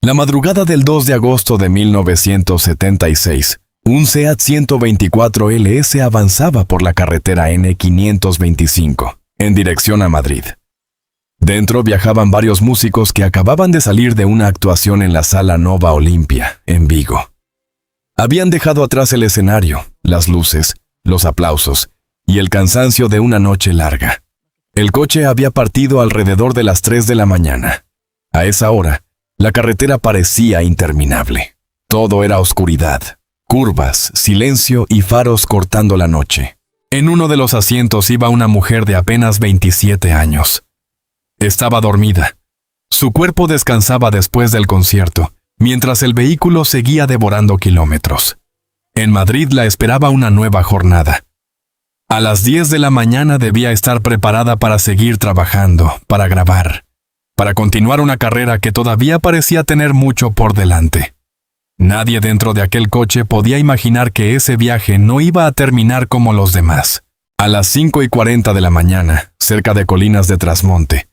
La madrugada del 2 de agosto de 1976, un Seat 124 LS avanzaba por la carretera N525, en dirección a Madrid. Dentro viajaban varios músicos que acababan de salir de una actuación en la Sala Nova Olimpia, en Vigo. Habían dejado atrás el escenario, las luces, los aplausos y el cansancio de una noche larga. El coche había partido alrededor de las 3 de la mañana. A esa hora, la carretera parecía interminable. Todo era oscuridad, curvas, silencio y faros cortando la noche. En uno de los asientos iba una mujer de apenas 27 años. Estaba dormida. Su cuerpo descansaba después del concierto, mientras el vehículo seguía devorando kilómetros. En Madrid la esperaba una nueva jornada. A las 10 de la mañana debía estar preparada para seguir trabajando, para grabar, para continuar una carrera que todavía parecía tener mucho por delante. Nadie dentro de aquel coche podía imaginar que ese viaje no iba a terminar como los demás. A las 5:40 de la mañana, cerca de Colinas de Trasmonte,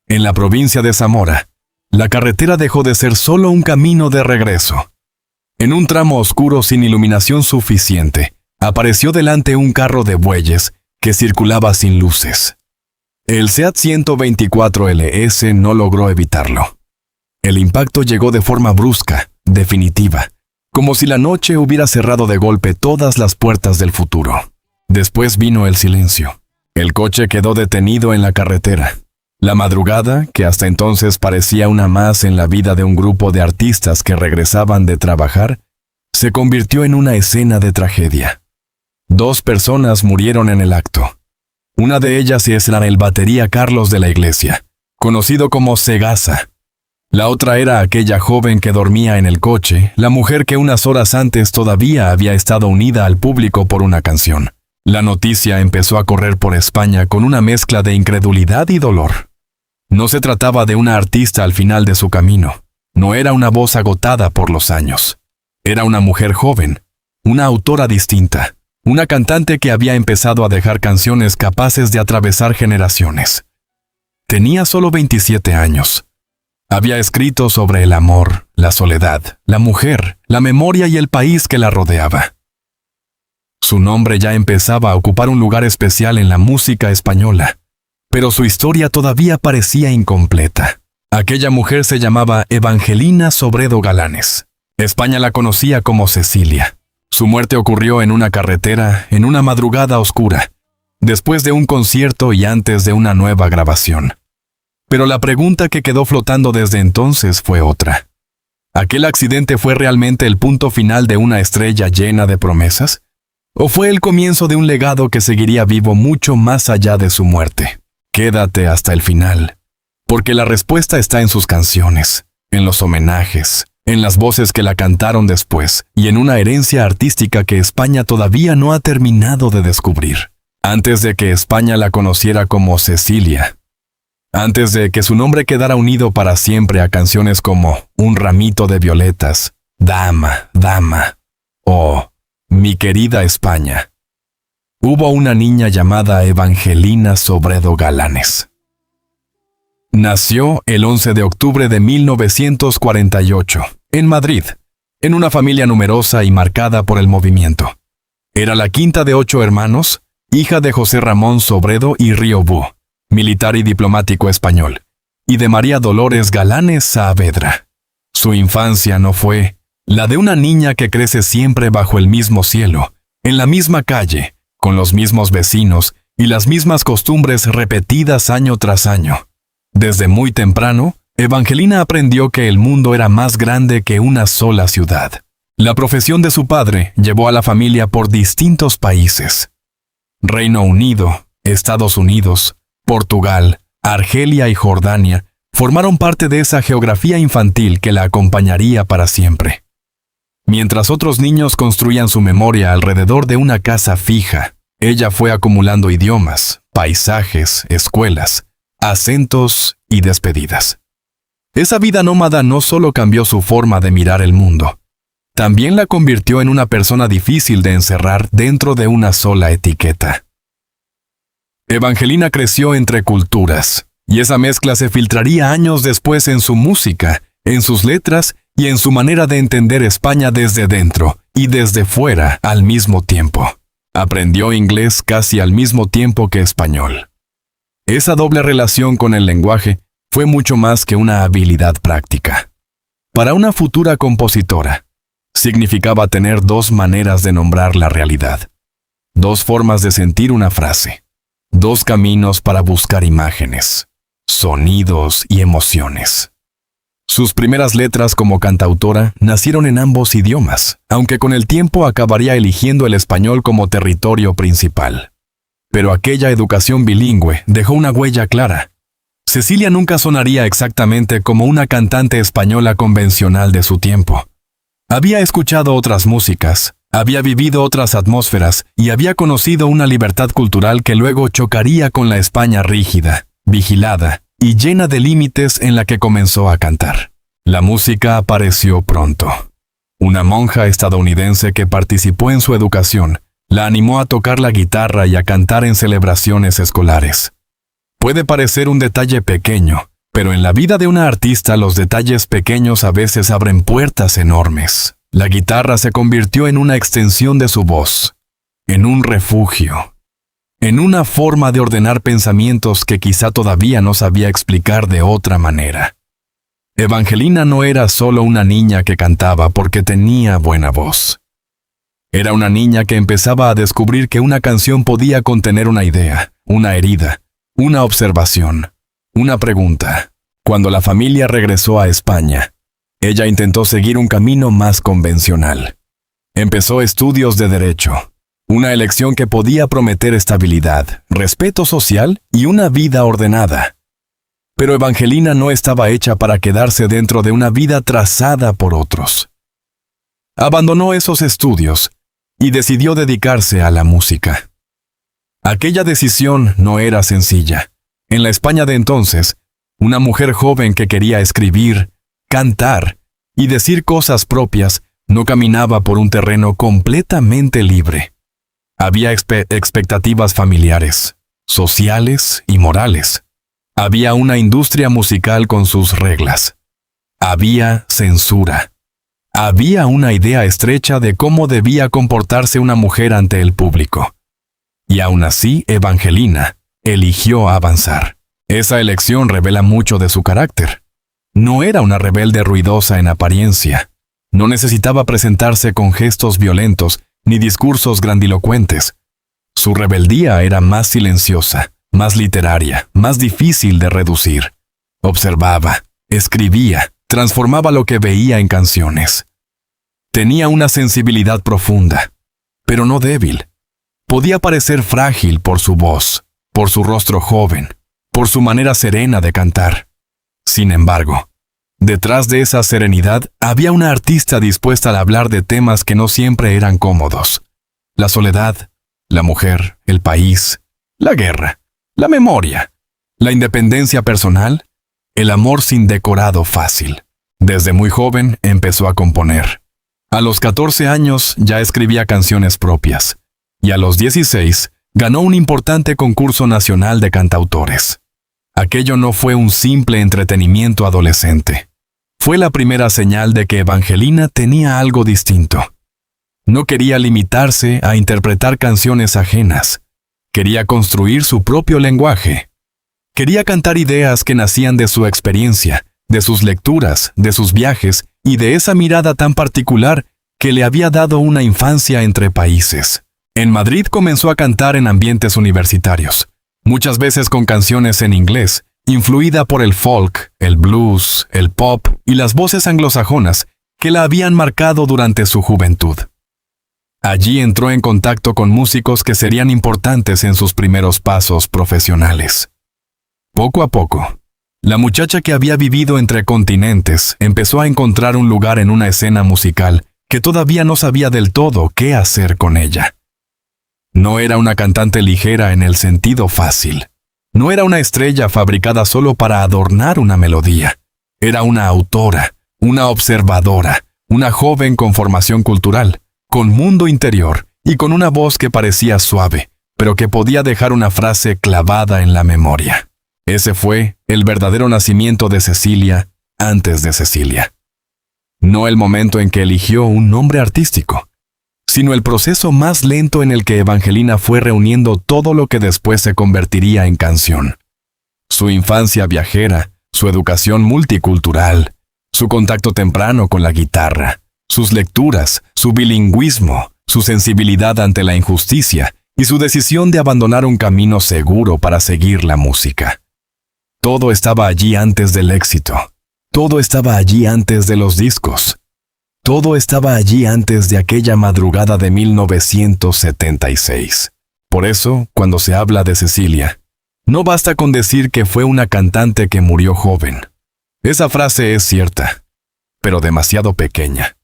en la provincia de Zamora, la carretera dejó de ser solo un camino de regreso. En un tramo oscuro sin iluminación suficiente, apareció delante un carro de bueyes que circulaba sin luces. El Seat 124 LS no logró evitarlo. El impacto llegó de forma brusca, definitiva, como si la noche hubiera cerrado de golpe todas las puertas del futuro. Después vino el silencio. El coche quedó detenido en la carretera. La madrugada, que hasta entonces parecía una más en la vida de un grupo de artistas que regresaban de trabajar, se convirtió en una escena de tragedia. 2 personas murieron en el acto. Una de ellas era el batería Carlos de la Iglesia, conocido como Segasa. La otra era aquella joven que dormía en el coche, la mujer que unas horas antes todavía había estado unida al público por una canción. La noticia empezó a correr por España con una mezcla de incredulidad y dolor. No se trataba de una artista al final de su camino. No era una voz agotada por los años. Era una mujer joven, una autora distinta, una cantante que había empezado a dejar canciones capaces de atravesar generaciones. Tenía solo 27 años. Había escrito sobre el amor, la soledad, la mujer, la memoria y el país que la rodeaba. Su nombre ya empezaba a ocupar un lugar especial en la música española, pero su historia todavía parecía incompleta. Aquella mujer se llamaba Evangelina Sobredo Galanes. España la conocía como Cecilia. Su muerte ocurrió en una carretera, en una madrugada oscura, después de un concierto y antes de una nueva grabación. Pero la pregunta que quedó flotando desde entonces fue otra. ¿Aquel accidente fue realmente el punto final de una estrella llena de promesas? ¿O fue el comienzo de un legado que seguiría vivo mucho más allá de su muerte? Quédate hasta el final, porque la respuesta está en sus canciones, en los homenajes, en las voces que la cantaron después y en una herencia artística que España todavía no ha terminado de descubrir. Antes de que España la conociera como Cecilia, antes de que su nombre quedara unido para siempre a canciones como Un ramito de violetas, Dama, Dama o Mi querida España, hubo una niña llamada Evangelina Sobredo Galanes. Nació el 11 de octubre de 1948, en Madrid, en una familia numerosa y marcada por el movimiento. Era la quinta de 8 hermanos, hija de José Ramón Sobredo y Riobú, militar y diplomático español, y de María Dolores Galanes Saavedra. Su infancia no fue la de una niña que crece siempre bajo el mismo cielo, en la misma calle, con los mismos vecinos y las mismas costumbres repetidas año tras año. Desde muy temprano, Evangelina aprendió que el mundo era más grande que una sola ciudad. La profesión de su padre llevó a la familia por distintos países. Reino Unido, Estados Unidos, Portugal, Argelia y Jordania formaron parte de esa geografía infantil que la acompañaría para siempre. Mientras otros niños construían su memoria alrededor de una casa fija, ella fue acumulando idiomas, paisajes, escuelas, acentos y despedidas. Esa vida nómada no solo cambió su forma de mirar el mundo, también la convirtió en una persona difícil de encerrar dentro de una sola etiqueta. Evangelina creció entre culturas, y esa mezcla se filtraría años después en su música, en sus letras y en su manera de entender España desde dentro y desde fuera al mismo tiempo. Aprendió inglés casi al mismo tiempo que español. Esa doble relación con el lenguaje fue mucho más que una habilidad práctica. Para una futura compositora, significaba tener dos maneras de nombrar la realidad, dos formas de sentir una frase, dos caminos para buscar imágenes, sonidos y emociones. Sus primeras letras como cantautora nacieron en ambos idiomas, aunque con el tiempo acabaría eligiendo el español como territorio principal. Pero aquella educación bilingüe dejó una huella clara. Cecilia nunca sonaría exactamente como una cantante española convencional de su tiempo. Había escuchado otras músicas, había vivido otras atmósferas y había conocido una libertad cultural que luego chocaría con la España rígida, vigilada y llena de límites en la que comenzó a cantar. La música apareció pronto. Una monja estadounidense que participó en su educación la animó a tocar la guitarra y a cantar en celebraciones escolares. Puede parecer un detalle pequeño, pero en la vida de una artista los detalles pequeños a veces abren puertas enormes. La guitarra se convirtió en una extensión de su voz, en un refugio, en una forma de ordenar pensamientos que quizá todavía no sabía explicar de otra manera. Evangelina no era solo una niña que cantaba porque tenía buena voz. Era una niña que empezaba a descubrir que una canción podía contener una idea, una herida, una observación, una pregunta. Cuando la familia regresó a España, ella intentó seguir un camino más convencional. Empezó estudios de derecho, una elección que podía prometer estabilidad, respeto social y una vida ordenada. Pero Evangelina no estaba hecha para quedarse dentro de una vida trazada por otros. Abandonó esos estudios y decidió dedicarse a la música. Aquella decisión no era sencilla. En la España de entonces, una mujer joven que quería escribir, cantar y decir cosas propias no caminaba por un terreno completamente libre. Había expectativas familiares, sociales y morales. Había una industria musical con sus reglas. Había censura. Había una idea estrecha de cómo debía comportarse una mujer ante el público. Y aún así, Evangelina eligió avanzar. Esa elección revela mucho de su carácter. No era una rebelde ruidosa en apariencia. No necesitaba presentarse con gestos violentos ni discursos grandilocuentes. Su rebeldía era más silenciosa, más literaria, más difícil de reducir. Observaba, escribía, transformaba lo que veía en canciones. Tenía una sensibilidad profunda, pero no débil. Podía parecer frágil por su voz, por su rostro joven, por su manera serena de cantar. Sin embargo, detrás de esa serenidad había una artista dispuesta a hablar de temas que no siempre eran cómodos. La soledad, la mujer, el país, la guerra, la memoria, la independencia personal, el amor sin decorado fácil. Desde muy joven empezó a componer. A los 14 años ya escribía canciones propias, y a los 16 ganó un importante concurso nacional de cantautores. Aquello no fue un simple entretenimiento adolescente. Fue la primera señal de que Evangelina tenía algo distinto. No quería limitarse a interpretar canciones ajenas. Quería construir su propio lenguaje. Quería cantar ideas que nacían de su experiencia, de sus lecturas, de sus viajes y de esa mirada tan particular que le había dado una infancia entre países. En Madrid comenzó a cantar en ambientes universitarios, muchas veces con canciones en inglés, influida por el folk, el blues, el pop y las voces anglosajonas que la habían marcado durante su juventud. Allí entró en contacto con músicos que serían importantes en sus primeros pasos profesionales. Poco a poco, la muchacha que había vivido entre continentes empezó a encontrar un lugar en una escena musical que todavía no sabía del todo qué hacer con ella. No era una cantante ligera en el sentido fácil. No era una estrella fabricada solo para adornar una melodía. Era una autora, una observadora, una joven con formación cultural, con mundo interior y con una voz que parecía suave, pero que podía dejar una frase clavada en la memoria. Ese fue el verdadero nacimiento de Cecilia antes de Cecilia. No el momento en que eligió un nombre artístico, sino el proceso más lento en el que Evangelina fue reuniendo todo lo que después se convertiría en canción. Su infancia viajera, su educación multicultural, su contacto temprano con la guitarra, sus lecturas, su bilingüismo, su sensibilidad ante la injusticia y su decisión de abandonar un camino seguro para seguir la música. Todo estaba allí antes del éxito. Todo estaba allí antes de los discos. Todo estaba allí antes de aquella madrugada de 1976. Por eso, cuando se habla de Cecilia, no basta con decir que fue una cantante que murió joven. Esa frase es cierta, pero demasiado pequeña.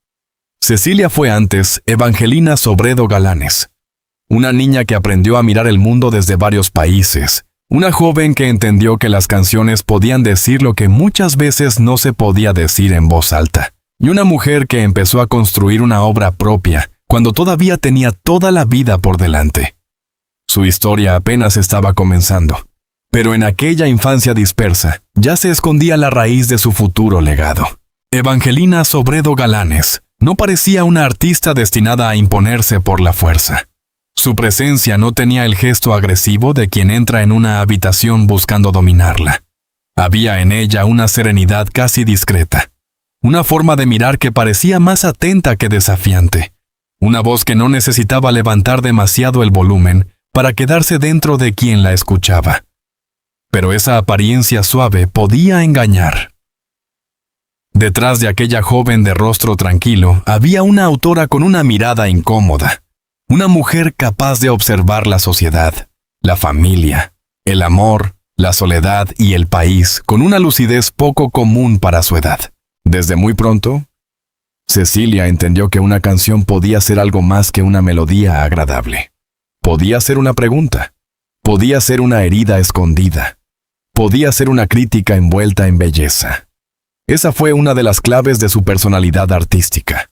Cecilia fue antes Evangelina Sobredo Galanes, una niña que aprendió a mirar el mundo desde varios países, una joven que entendió que las canciones podían decir lo que muchas veces no se podía decir en voz alta, y una mujer que empezó a construir una obra propia cuando todavía tenía toda la vida por delante. Su historia apenas estaba comenzando, pero en aquella infancia dispersa ya se escondía la raíz de su futuro legado. Evangelina Sobredo Galanes no parecía una artista destinada a imponerse por la fuerza. Su presencia no tenía el gesto agresivo de quien entra en una habitación buscando dominarla. Había en ella una serenidad casi discreta, una forma de mirar que parecía más atenta que desafiante, una voz que no necesitaba levantar demasiado el volumen para quedarse dentro de quien la escuchaba. Pero esa apariencia suave podía engañar. Detrás de aquella joven de rostro tranquilo había una autora con una mirada incómoda. Una mujer capaz de observar la sociedad, la familia, el amor, la soledad y el país con una lucidez poco común para su edad. Desde muy pronto, Cecilia entendió que una canción podía ser algo más que una melodía agradable. Podía ser una pregunta, podía ser una herida escondida, podía ser una crítica envuelta en belleza. Esa fue una de las claves de su personalidad artística.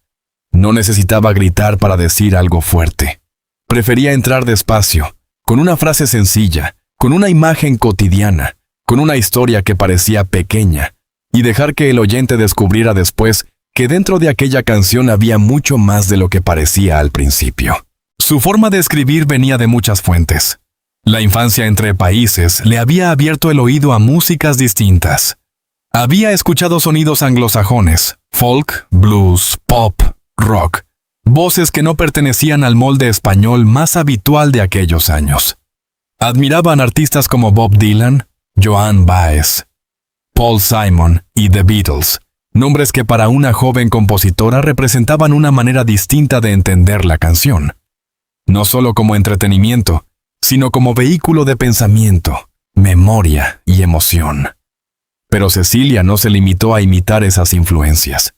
No necesitaba gritar para decir algo fuerte. Prefería entrar despacio, con una frase sencilla, con una imagen cotidiana, con una historia que parecía pequeña, y dejar que el oyente descubriera después que dentro de aquella canción había mucho más de lo que parecía al principio. Su forma de escribir venía de muchas fuentes. La infancia entre países le había abierto el oído a músicas distintas. Había escuchado sonidos anglosajones, folk, blues, pop, rock, voces que no pertenecían al molde español más habitual de aquellos años. Admiraban artistas como Bob Dylan, Joan Baez, Paul Simon y The Beatles, nombres que para una joven compositora representaban una manera distinta de entender la canción. No solo como entretenimiento, sino como vehículo de pensamiento, memoria y emoción. Pero Cecilia no se limitó a imitar esas influencias.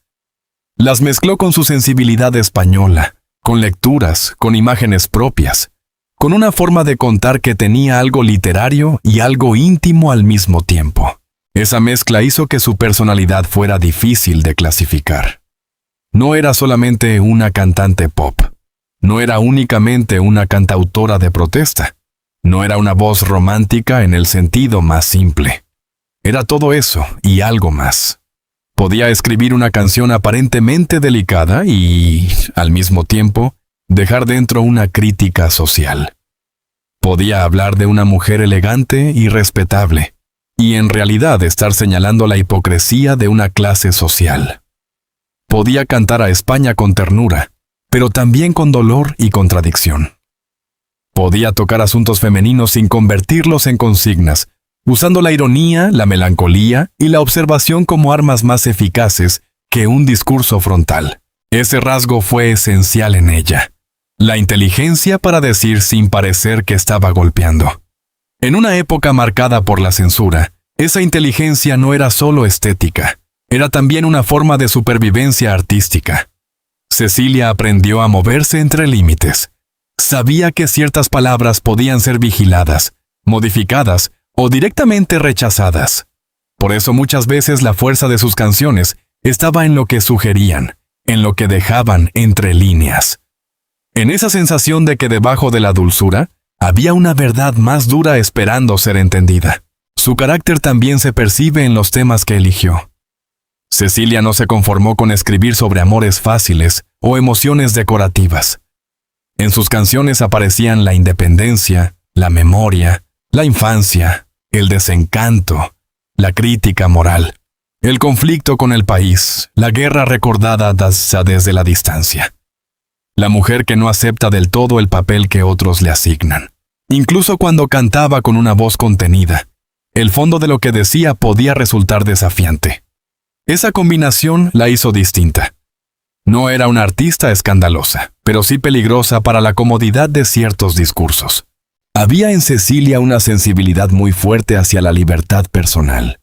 Las mezcló con su sensibilidad española, con lecturas, con imágenes propias, con una forma de contar que tenía algo literario y algo íntimo al mismo tiempo. Esa mezcla hizo que su personalidad fuera difícil de clasificar. No era solamente una cantante pop. No era únicamente una cantautora de protesta. No era una voz romántica en el sentido más simple. Era todo eso y algo más. Podía escribir una canción aparentemente delicada y, al mismo tiempo, dejar dentro una crítica social. Podía hablar de una mujer elegante y respetable, y en realidad estar señalando la hipocresía de una clase social. Podía cantar a España con ternura, pero también con dolor y contradicción. Podía tocar asuntos femeninos sin convertirlos en consignas, usando la ironía, la melancolía y la observación como armas más eficaces que un discurso frontal. Ese rasgo fue esencial en ella. La inteligencia para decir sin parecer que estaba golpeando. En una época marcada por la censura, esa inteligencia no era solo estética, era también una forma de supervivencia artística. Cecilia aprendió a moverse entre límites. Sabía que ciertas palabras podían ser vigiladas, modificadas o directamente rechazadas. Por eso muchas veces la fuerza de sus canciones estaba en lo que sugerían, en lo que dejaban entre líneas. En esa sensación de que debajo de la dulzura había una verdad más dura esperando ser entendida. Su carácter también se percibe en los temas que eligió. Cecilia no se conformó con escribir sobre amores fáciles o emociones decorativas. En sus canciones aparecían la independencia, la memoria, la infancia, el desencanto, la crítica moral, el conflicto con el país, la guerra recordada desde la distancia. La mujer que no acepta del todo el papel que otros le asignan. Incluso cuando cantaba con una voz contenida, el fondo de lo que decía podía resultar desafiante. Esa combinación la hizo distinta. No era una artista escandalosa, pero sí peligrosa para la comodidad de ciertos discursos. Había en Cecilia una sensibilidad muy fuerte hacia la libertad personal.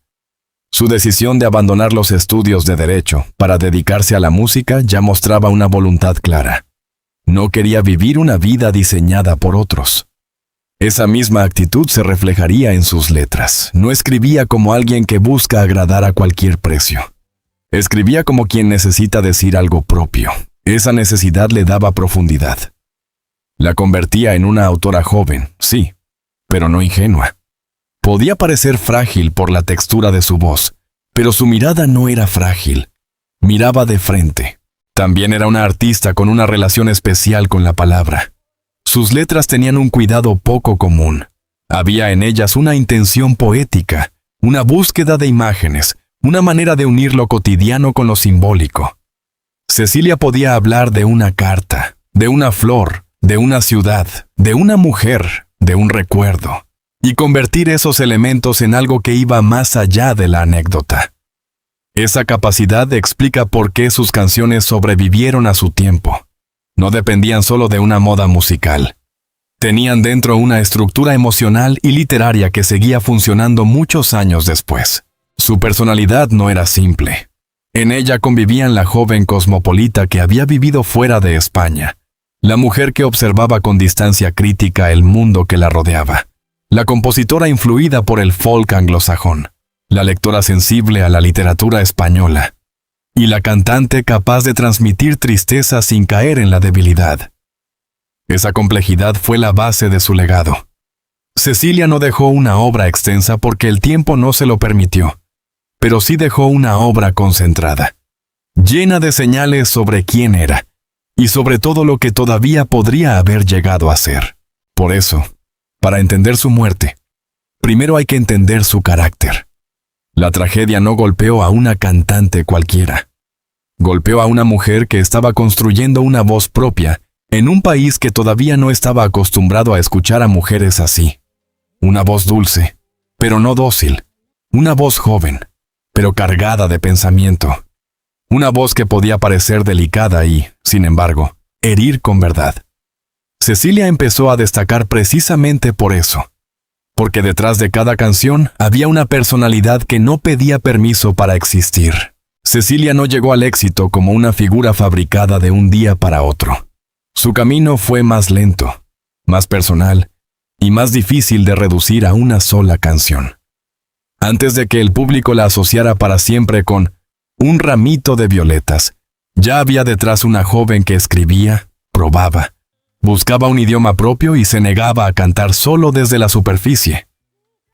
Su decisión de abandonar los estudios de Derecho para dedicarse a la música ya mostraba una voluntad clara. No quería vivir una vida diseñada por otros. Esa misma actitud se reflejaría en sus letras. No escribía como alguien que busca agradar a cualquier precio. Escribía como quien necesita decir algo propio. Esa necesidad le daba profundidad. La convertía en una autora joven, sí, pero no ingenua. Podía parecer frágil por la textura de su voz, pero su mirada no era frágil. Miraba de frente. También era una artista con una relación especial con la palabra. Sus letras tenían un cuidado poco común. Había en ellas una intención poética, una búsqueda de imágenes, una manera de unir lo cotidiano con lo simbólico. Cecilia podía hablar de una carta, de una flor, de una ciudad, de una mujer, de un recuerdo, y convertir esos elementos en algo que iba más allá de la anécdota. Esa capacidad explica por qué sus canciones sobrevivieron a su tiempo. No dependían solo de una moda musical. Tenían dentro una estructura emocional y literaria que seguía funcionando muchos años después. Su personalidad no era simple. En ella convivían la joven cosmopolita que había vivido fuera de España, la mujer que observaba con distancia crítica el mundo que la rodeaba, la compositora influida por el folk anglosajón, la lectora sensible a la literatura española, y la cantante capaz de transmitir tristeza sin caer en la debilidad. Esa complejidad fue la base de su legado. Cecilia no dejó una obra extensa porque el tiempo no se lo permitió, pero sí dejó una obra concentrada, llena de señales sobre quién era, y sobre todo lo que todavía podría haber llegado a ser. Por eso, para entender su muerte, primero hay que entender su carácter. La tragedia no golpeó a una cantante cualquiera. Golpeó a una mujer que estaba construyendo una voz propia en un país que todavía no estaba acostumbrado a escuchar a mujeres así. Una voz dulce, pero no dócil. Una voz joven, pero cargada de pensamiento. Una voz que podía parecer delicada y, sin embargo, herir con verdad. Cecilia empezó a destacar precisamente por eso. Porque detrás de cada canción había una personalidad que no pedía permiso para existir. Cecilia no llegó al éxito como una figura fabricada de un día para otro. Su camino fue más lento, más personal y más difícil de reducir a una sola canción. Antes de que el público la asociara para siempre con un ramito de violetas, ya había detrás una joven que escribía, probaba, buscaba un idioma propio y se negaba a cantar solo desde la superficie.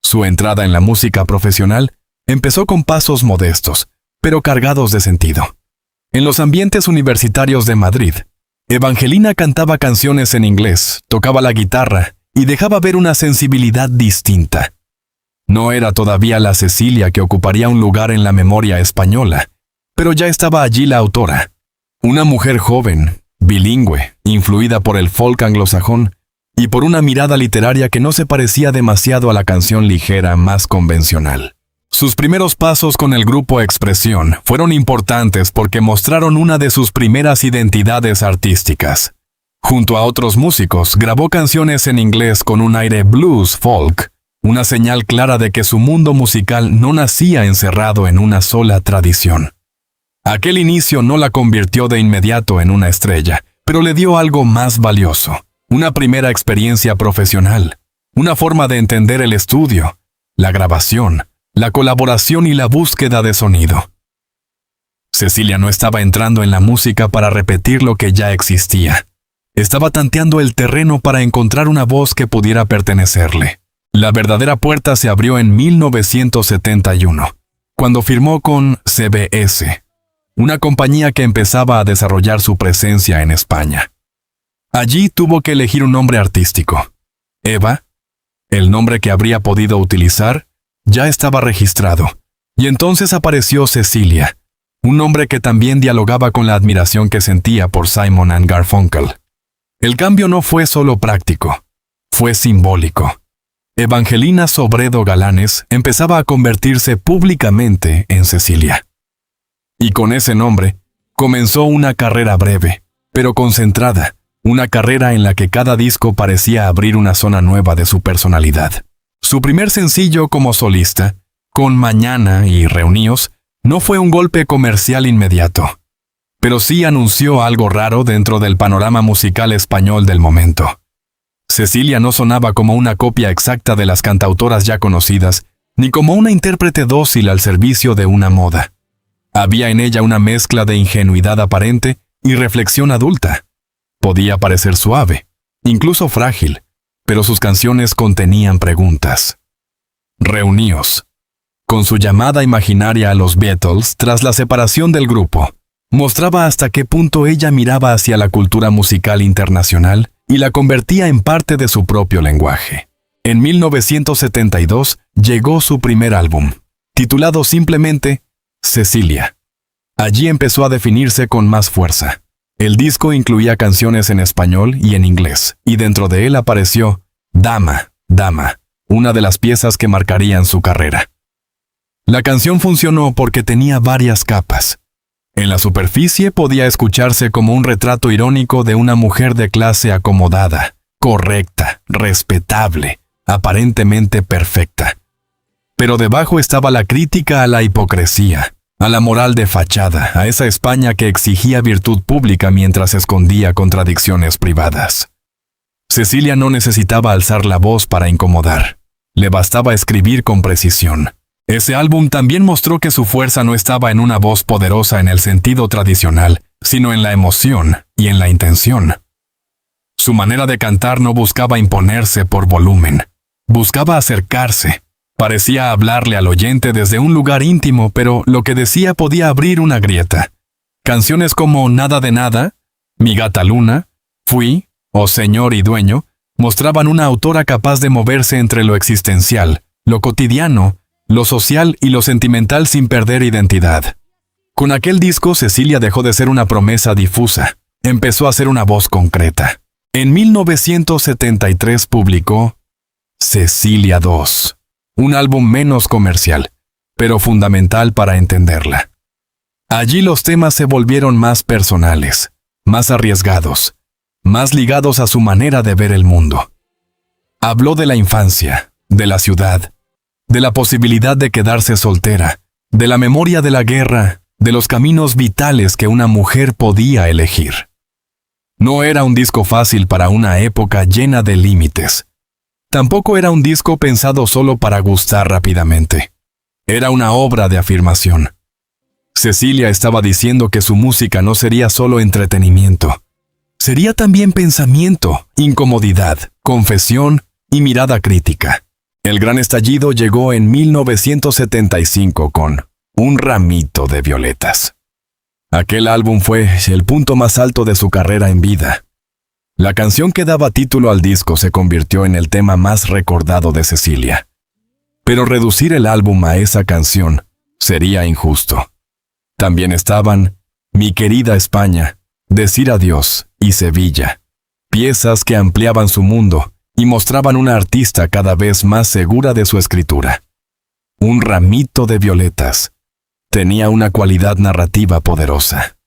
Su entrada en la música profesional empezó con pasos modestos, pero cargados de sentido. En los ambientes universitarios de Madrid, Evangelina cantaba canciones en inglés, tocaba la guitarra y dejaba ver una sensibilidad distinta. No era todavía la Cecilia que ocuparía un lugar en la memoria española, pero ya estaba allí la autora. Una mujer joven, bilingüe, influida por el folk anglosajón y por una mirada literaria que no se parecía demasiado a la canción ligera más convencional. Sus primeros pasos con el grupo Expresión fueron importantes porque mostraron una de sus primeras identidades artísticas. Junto a otros músicos, grabó canciones en inglés con un aire blues folk, una señal clara de que su mundo musical no nacía encerrado en una sola tradición. Aquel inicio no la convirtió de inmediato en una estrella, pero le dio algo más valioso, una primera experiencia profesional, una forma de entender el estudio, la grabación, la colaboración y la búsqueda de sonido. Cecilia no estaba entrando en la música para repetir lo que ya existía. Estaba tanteando el terreno para encontrar una voz que pudiera pertenecerle. La verdadera puerta se abrió en 1971, cuando firmó con CBS, una compañía que empezaba a desarrollar su presencia en España. Allí tuvo que elegir un nombre artístico. Eva, el nombre que habría podido utilizar, ya estaba registrado, y entonces apareció Cecilia, un nombre que también dialogaba con la admiración que sentía por Simon and Garfunkel. El cambio no fue solo práctico, fue simbólico. Evangelina Sobredo Galanes empezaba a convertirse públicamente en Cecilia. Y con ese nombre, comenzó una carrera breve, pero concentrada, una carrera en la que cada disco parecía abrir una zona nueva de su personalidad. Su primer sencillo como solista, Con Mañana y Reuníos, no fue un golpe comercial inmediato, pero sí anunció algo raro dentro del panorama musical español del momento. Cecilia no sonaba como una copia exacta de las cantautoras ya conocidas, ni como una intérprete dócil al servicio de una moda. Había en ella una mezcla de ingenuidad aparente y reflexión adulta. Podía parecer suave, incluso frágil, pero sus canciones contenían preguntas. Reuníos, con su llamada imaginaria a los Beatles tras la separación del grupo, mostraba hasta qué punto ella miraba hacia la cultura musical internacional y la convertía en parte de su propio lenguaje. En 1972 llegó su primer álbum, titulado simplemente Cecilia. Allí empezó a definirse con más fuerza. El disco incluía canciones en español y en inglés, y dentro de él apareció Dama, Dama, una de las piezas que marcarían su carrera. La canción funcionó porque tenía varias capas. En la superficie podía escucharse como un retrato irónico de una mujer de clase acomodada, correcta, respetable, aparentemente perfecta. Pero debajo estaba la crítica a la hipocresía, a la moral de fachada, a esa España que exigía virtud pública mientras escondía contradicciones privadas. Cecilia no necesitaba alzar la voz para incomodar. Le bastaba escribir con precisión. Ese álbum también mostró que su fuerza no estaba en una voz poderosa en el sentido tradicional, sino en la emoción y en la intención. Su manera de cantar no buscaba imponerse por volumen, buscaba acercarse. Parecía hablarle al oyente desde un lugar íntimo, pero lo que decía podía abrir una grieta. Canciones como Nada de Nada, Mi Gata Luna, Fui o Señor y Dueño mostraban una autora capaz de moverse entre lo existencial, lo cotidiano, lo social y lo sentimental sin perder identidad. Con aquel disco, Cecilia dejó de ser una promesa difusa, empezó a ser una voz concreta. En 1973 publicó Cecilia II, un álbum menos comercial, pero fundamental para entenderla. Allí los temas se volvieron más personales, más arriesgados, más ligados a su manera de ver el mundo. Habló de la infancia, de la ciudad, de la posibilidad de quedarse soltera, de la memoria de la guerra, de los caminos vitales que una mujer podía elegir. No era un disco fácil para una época llena de límites. Tampoco era un disco pensado solo para gustar rápidamente. Era una obra de afirmación. Cecilia estaba diciendo que su música no sería solo entretenimiento. Sería también pensamiento, incomodidad, confesión y mirada crítica. El gran estallido llegó en 1975 con Un ramito de violetas. Aquel álbum fue el punto más alto de su carrera en vida. La canción que daba título al disco se convirtió en el tema más recordado de Cecilia. Pero reducir el álbum a esa canción sería injusto. También estaban Mi querida España, Decir adiós y Sevilla, piezas que ampliaban su mundo y mostraban una artista cada vez más segura de su escritura. Un ramito de violetas tenía una cualidad narrativa poderosa.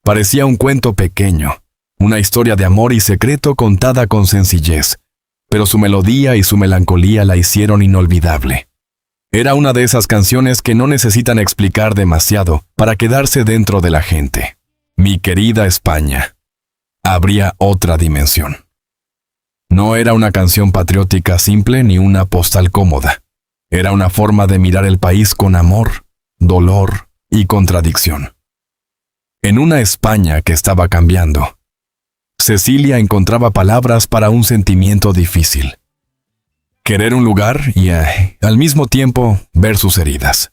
Parecía un cuento pequeño, una historia de amor y secreto contada con sencillez, pero su melodía y su melancolía la hicieron inolvidable. Era una de esas canciones que no necesitan explicar demasiado para quedarse dentro de la gente. Mi querida España abría otra dimensión. No era una canción patriótica simple ni una postal cómoda. Era una forma de mirar el país con amor, dolor y contradicción. En una España que estaba cambiando, Cecilia encontraba palabras para un sentimiento difícil. Querer un lugar y, al mismo tiempo, ver sus heridas.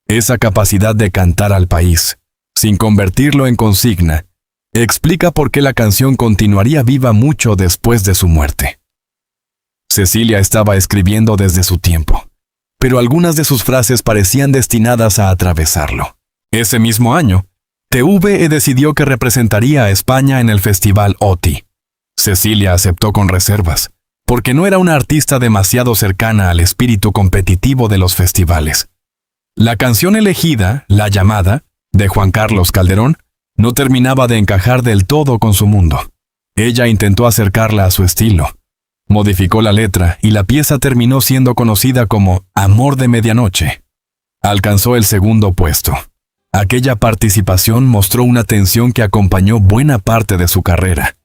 Esa capacidad de cantar al país, sin convertirlo en consigna, explica por qué la canción continuaría viva mucho después de su muerte. Cecilia estaba escribiendo desde su tiempo, pero algunas de sus frases parecían destinadas a atravesarlo. Ese mismo año, TVE decidió que representaría a España en el Festival OTI. Cecilia aceptó con reservas, porque no era una artista demasiado cercana al espíritu competitivo de los festivales. La canción elegida, La Llamada, de Juan Carlos Calderón, no terminaba de encajar del todo con su mundo. Ella intentó acercarla a su estilo. Modificó la letra y la pieza terminó siendo conocida como Amor de Medianoche. Alcanzó el segundo puesto. Aquella participación mostró una tensión que acompañó buena parte de su carrera.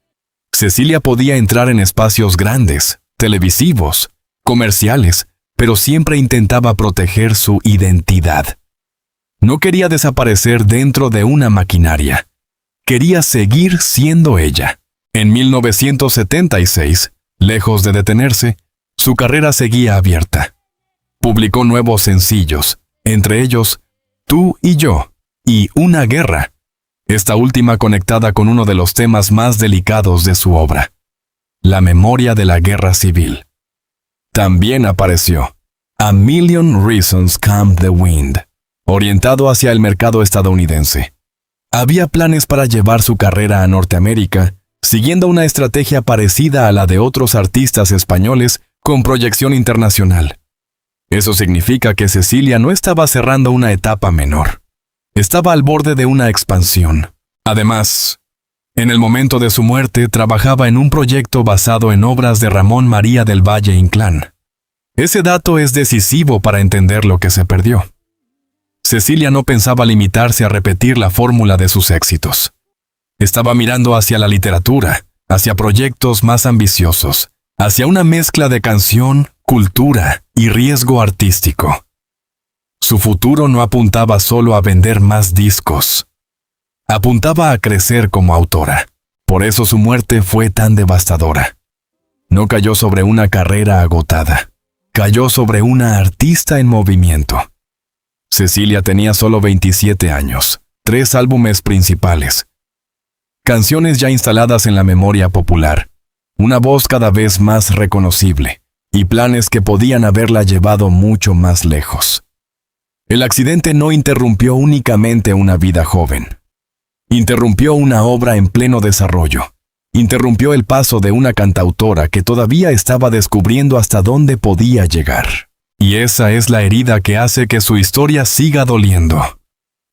Cecilia podía entrar en espacios grandes, televisivos, comerciales, pero siempre intentaba proteger su identidad. No quería desaparecer dentro de una maquinaria. Quería seguir siendo ella. En 1976, lejos de detenerse, su carrera seguía abierta. Publicó nuevos sencillos, entre ellos Tú y Yo y Una Guerra, esta última conectada con uno de los temas más delicados de su obra, la memoria de la guerra civil. También apareció A Million Reasons Come the Wind, orientado hacia el mercado estadounidense. Había planes para llevar su carrera a Norteamérica, siguiendo una estrategia parecida a la de otros artistas españoles con proyección internacional. Eso significa que Cecilia no estaba cerrando una etapa menor. Estaba al borde de una expansión. Además, en el momento de su muerte trabajaba en un proyecto basado en obras de Ramón María del Valle Inclán. Ese dato es decisivo para entender lo que se perdió. Cecilia no pensaba limitarse a repetir la fórmula de sus éxitos. Estaba mirando hacia la literatura, hacia proyectos más ambiciosos, hacia una mezcla de canción, cultura y riesgo artístico. Su futuro no apuntaba solo a vender más discos. Apuntaba a crecer como autora. Por eso su muerte fue tan devastadora. No cayó sobre una carrera agotada. Cayó sobre una artista en movimiento. Cecilia tenía solo 27 años, 3 álbumes principales, canciones ya instaladas en la memoria popular, una voz cada vez más reconocible, y planes que podían haberla llevado mucho más lejos. El accidente no interrumpió únicamente una vida joven. Interrumpió una obra en pleno desarrollo. Interrumpió el paso de una cantautora que todavía estaba descubriendo hasta dónde podía llegar. Y esa es la herida que hace que su historia siga doliendo.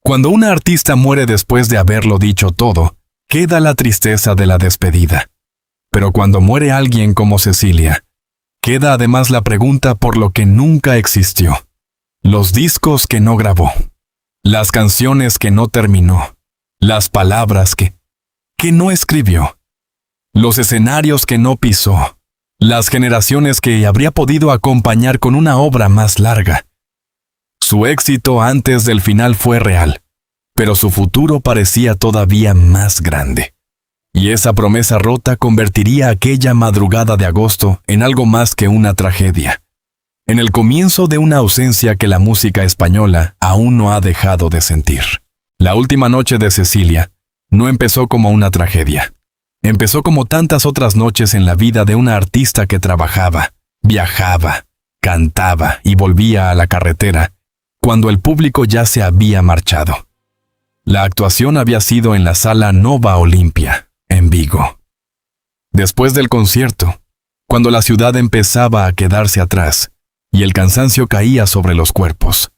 Cuando una artista muere después de haberlo dicho todo, queda la tristeza de la despedida. Pero cuando muere alguien como Cecilia, queda además la pregunta por lo que nunca existió. Los discos que no grabó, las canciones que no terminó, las palabras que no escribió, los escenarios que no pisó, las generaciones que habría podido acompañar con una obra más larga. Su éxito antes del final fue real, pero su futuro parecía todavía más grande. Y esa promesa rota convertiría aquella madrugada de agosto en algo más que una tragedia, en el comienzo de una ausencia que la música española aún no ha dejado de sentir. La última noche de Cecilia no empezó como una tragedia. Empezó como tantas otras noches en la vida de una artista que trabajaba, viajaba, cantaba y volvía a la carretera, cuando el público ya se había marchado. La actuación había sido en la Sala Nova Olimpia, en Vigo. Después del concierto, cuando la ciudad empezaba a quedarse atrás y el cansancio caía sobre los cuerpos,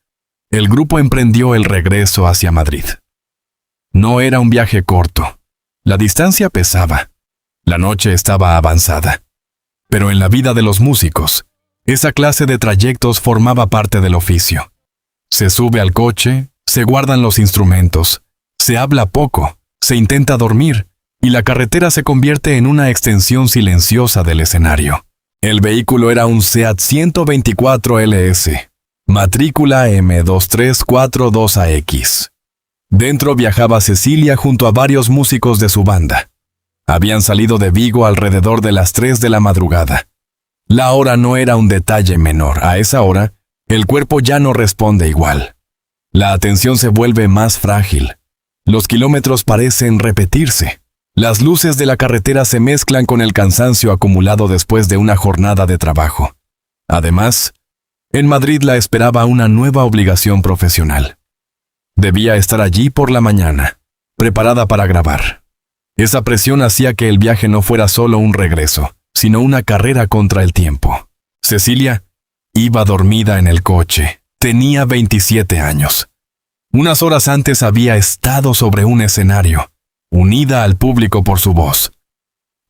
el grupo emprendió el regreso hacia Madrid. No era un viaje corto. La distancia pesaba. La noche estaba avanzada. Pero en la vida de los músicos, esa clase de trayectos formaba parte del oficio. Se sube al coche, se guardan los instrumentos, se habla poco, se intenta dormir, y la carretera se convierte en una extensión silenciosa del escenario. El vehículo era un Seat 124 LS, matrícula M2342AX. Dentro viajaba Cecilia junto a varios músicos de su banda. Habían salido de Vigo alrededor de las 3 de la madrugada. La hora no era un detalle menor. A esa hora, el cuerpo ya no responde igual. La atención se vuelve más frágil. Los kilómetros parecen repetirse. Las luces de la carretera se mezclan con el cansancio acumulado después de una jornada de trabajo. Además, en Madrid la esperaba una nueva obligación profesional. Debía estar allí por la mañana, preparada para grabar. Esa presión hacía que el viaje no fuera solo un regreso, sino una carrera contra el tiempo. Cecilia iba dormida en el coche. Tenía 27 años. Unas horas antes había estado sobre un escenario, unida al público por su voz.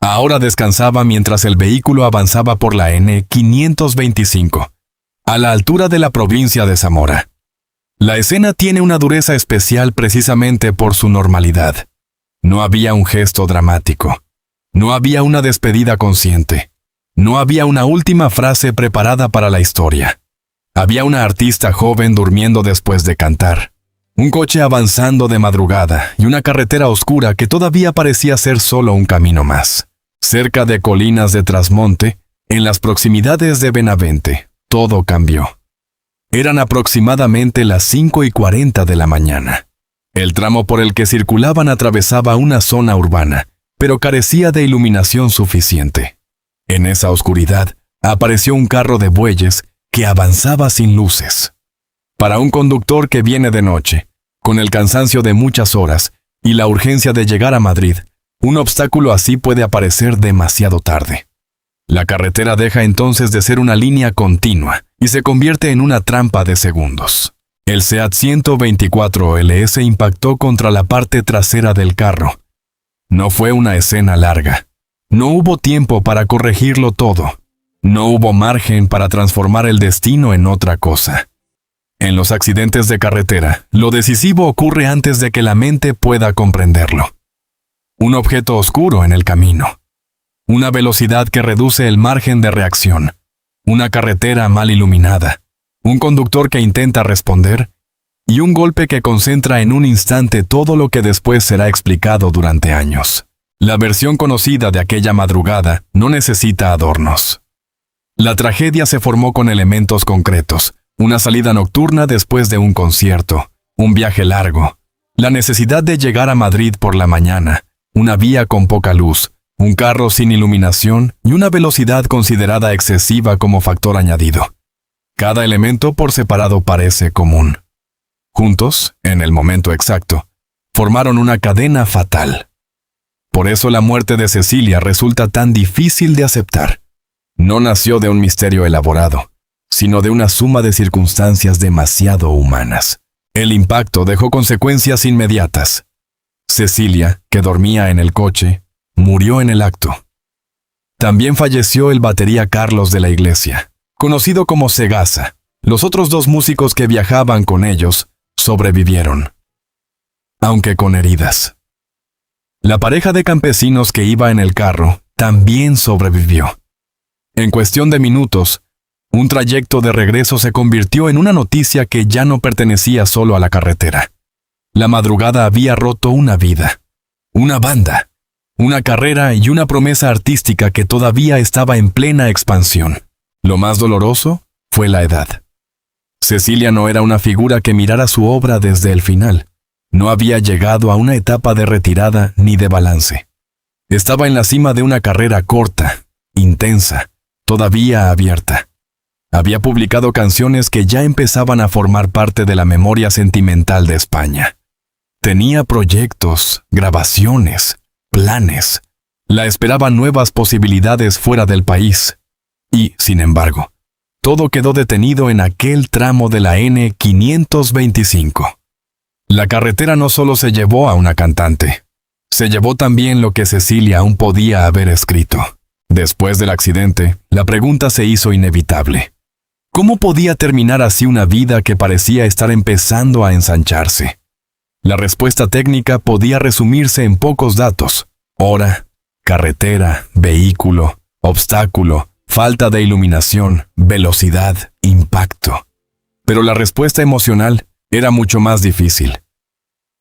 Ahora descansaba mientras el vehículo avanzaba por la N525, a la altura de la provincia de Zamora. La escena tiene una dureza especial precisamente por su normalidad. No había un gesto dramático. No había una despedida consciente. No había una última frase preparada para la historia. Había una artista joven durmiendo después de cantar. Un coche avanzando de madrugada y una carretera oscura que todavía parecía ser solo un camino más. Cerca de colinas de Trasmonte, en las proximidades de Benavente, todo cambió. Eran aproximadamente las 5:40 de la mañana. El tramo por el que circulaban atravesaba una zona urbana, pero carecía de iluminación suficiente. En esa oscuridad, apareció un carro de bueyes que avanzaba sin luces. Para un conductor que viene de noche, con el cansancio de muchas horas y la urgencia de llegar a Madrid, un obstáculo así puede aparecer demasiado tarde. La carretera deja entonces de ser una línea continua y se convierte en una trampa de segundos. El SEAT 124 LS impactó contra la parte trasera del carro. No fue una escena larga. No hubo tiempo para corregirlo todo. No hubo margen para transformar el destino en otra cosa. En los accidentes de carretera, lo decisivo ocurre antes de que la mente pueda comprenderlo. Un objeto oscuro en el camino. Una velocidad que reduce el margen de reacción. Una carretera mal iluminada. Un conductor que intenta responder. Y un golpe que concentra en un instante todo lo que después será explicado durante años. La versión conocida de aquella madrugada no necesita adornos. La tragedia se formó con elementos concretos. Una salida nocturna después de un concierto, un viaje largo, la necesidad de llegar a Madrid por la mañana, una vía con poca luz, un carro sin iluminación y una velocidad considerada excesiva como factor añadido. Cada elemento por separado parece común. Juntos, en el momento exacto, formaron una cadena fatal. Por eso la muerte de Cecilia resulta tan difícil de aceptar. No nació de un misterio elaborado, sino de una suma de circunstancias demasiado humanas. El impacto dejó consecuencias inmediatas. Cecilia, que dormía en el coche, murió en el acto. También falleció el batería Carlos de la Iglesia, conocido como Segasa. Los otros dos músicos que viajaban con ellos sobrevivieron, aunque con heridas. La pareja de campesinos que iba en el carro también sobrevivió. En cuestión de minutos, un trayecto de regreso se convirtió en una noticia que ya no pertenecía solo a la carretera. La madrugada había roto una vida, una banda, una carrera y una promesa artística que todavía estaba en plena expansión. Lo más doloroso fue la edad. Cecilia no era una figura que mirara su obra desde el final. No había llegado a una etapa de retirada ni de balance. Estaba en la cima de una carrera corta, intensa, todavía abierta. Había publicado canciones que ya empezaban a formar parte de la memoria sentimental de España. Tenía proyectos, grabaciones, planes. La esperaban nuevas posibilidades fuera del país. Y, sin embargo, todo quedó detenido en aquel tramo de la N525. La carretera no solo se llevó a una cantante, se llevó también lo que Cecilia aún podía haber escrito. Después del accidente, la pregunta se hizo inevitable. ¿Cómo podía terminar así una vida que parecía estar empezando a ensancharse? La respuesta técnica podía resumirse en pocos datos: hora, carretera, vehículo, obstáculo, falta de iluminación, velocidad, impacto. Pero la respuesta emocional era mucho más difícil.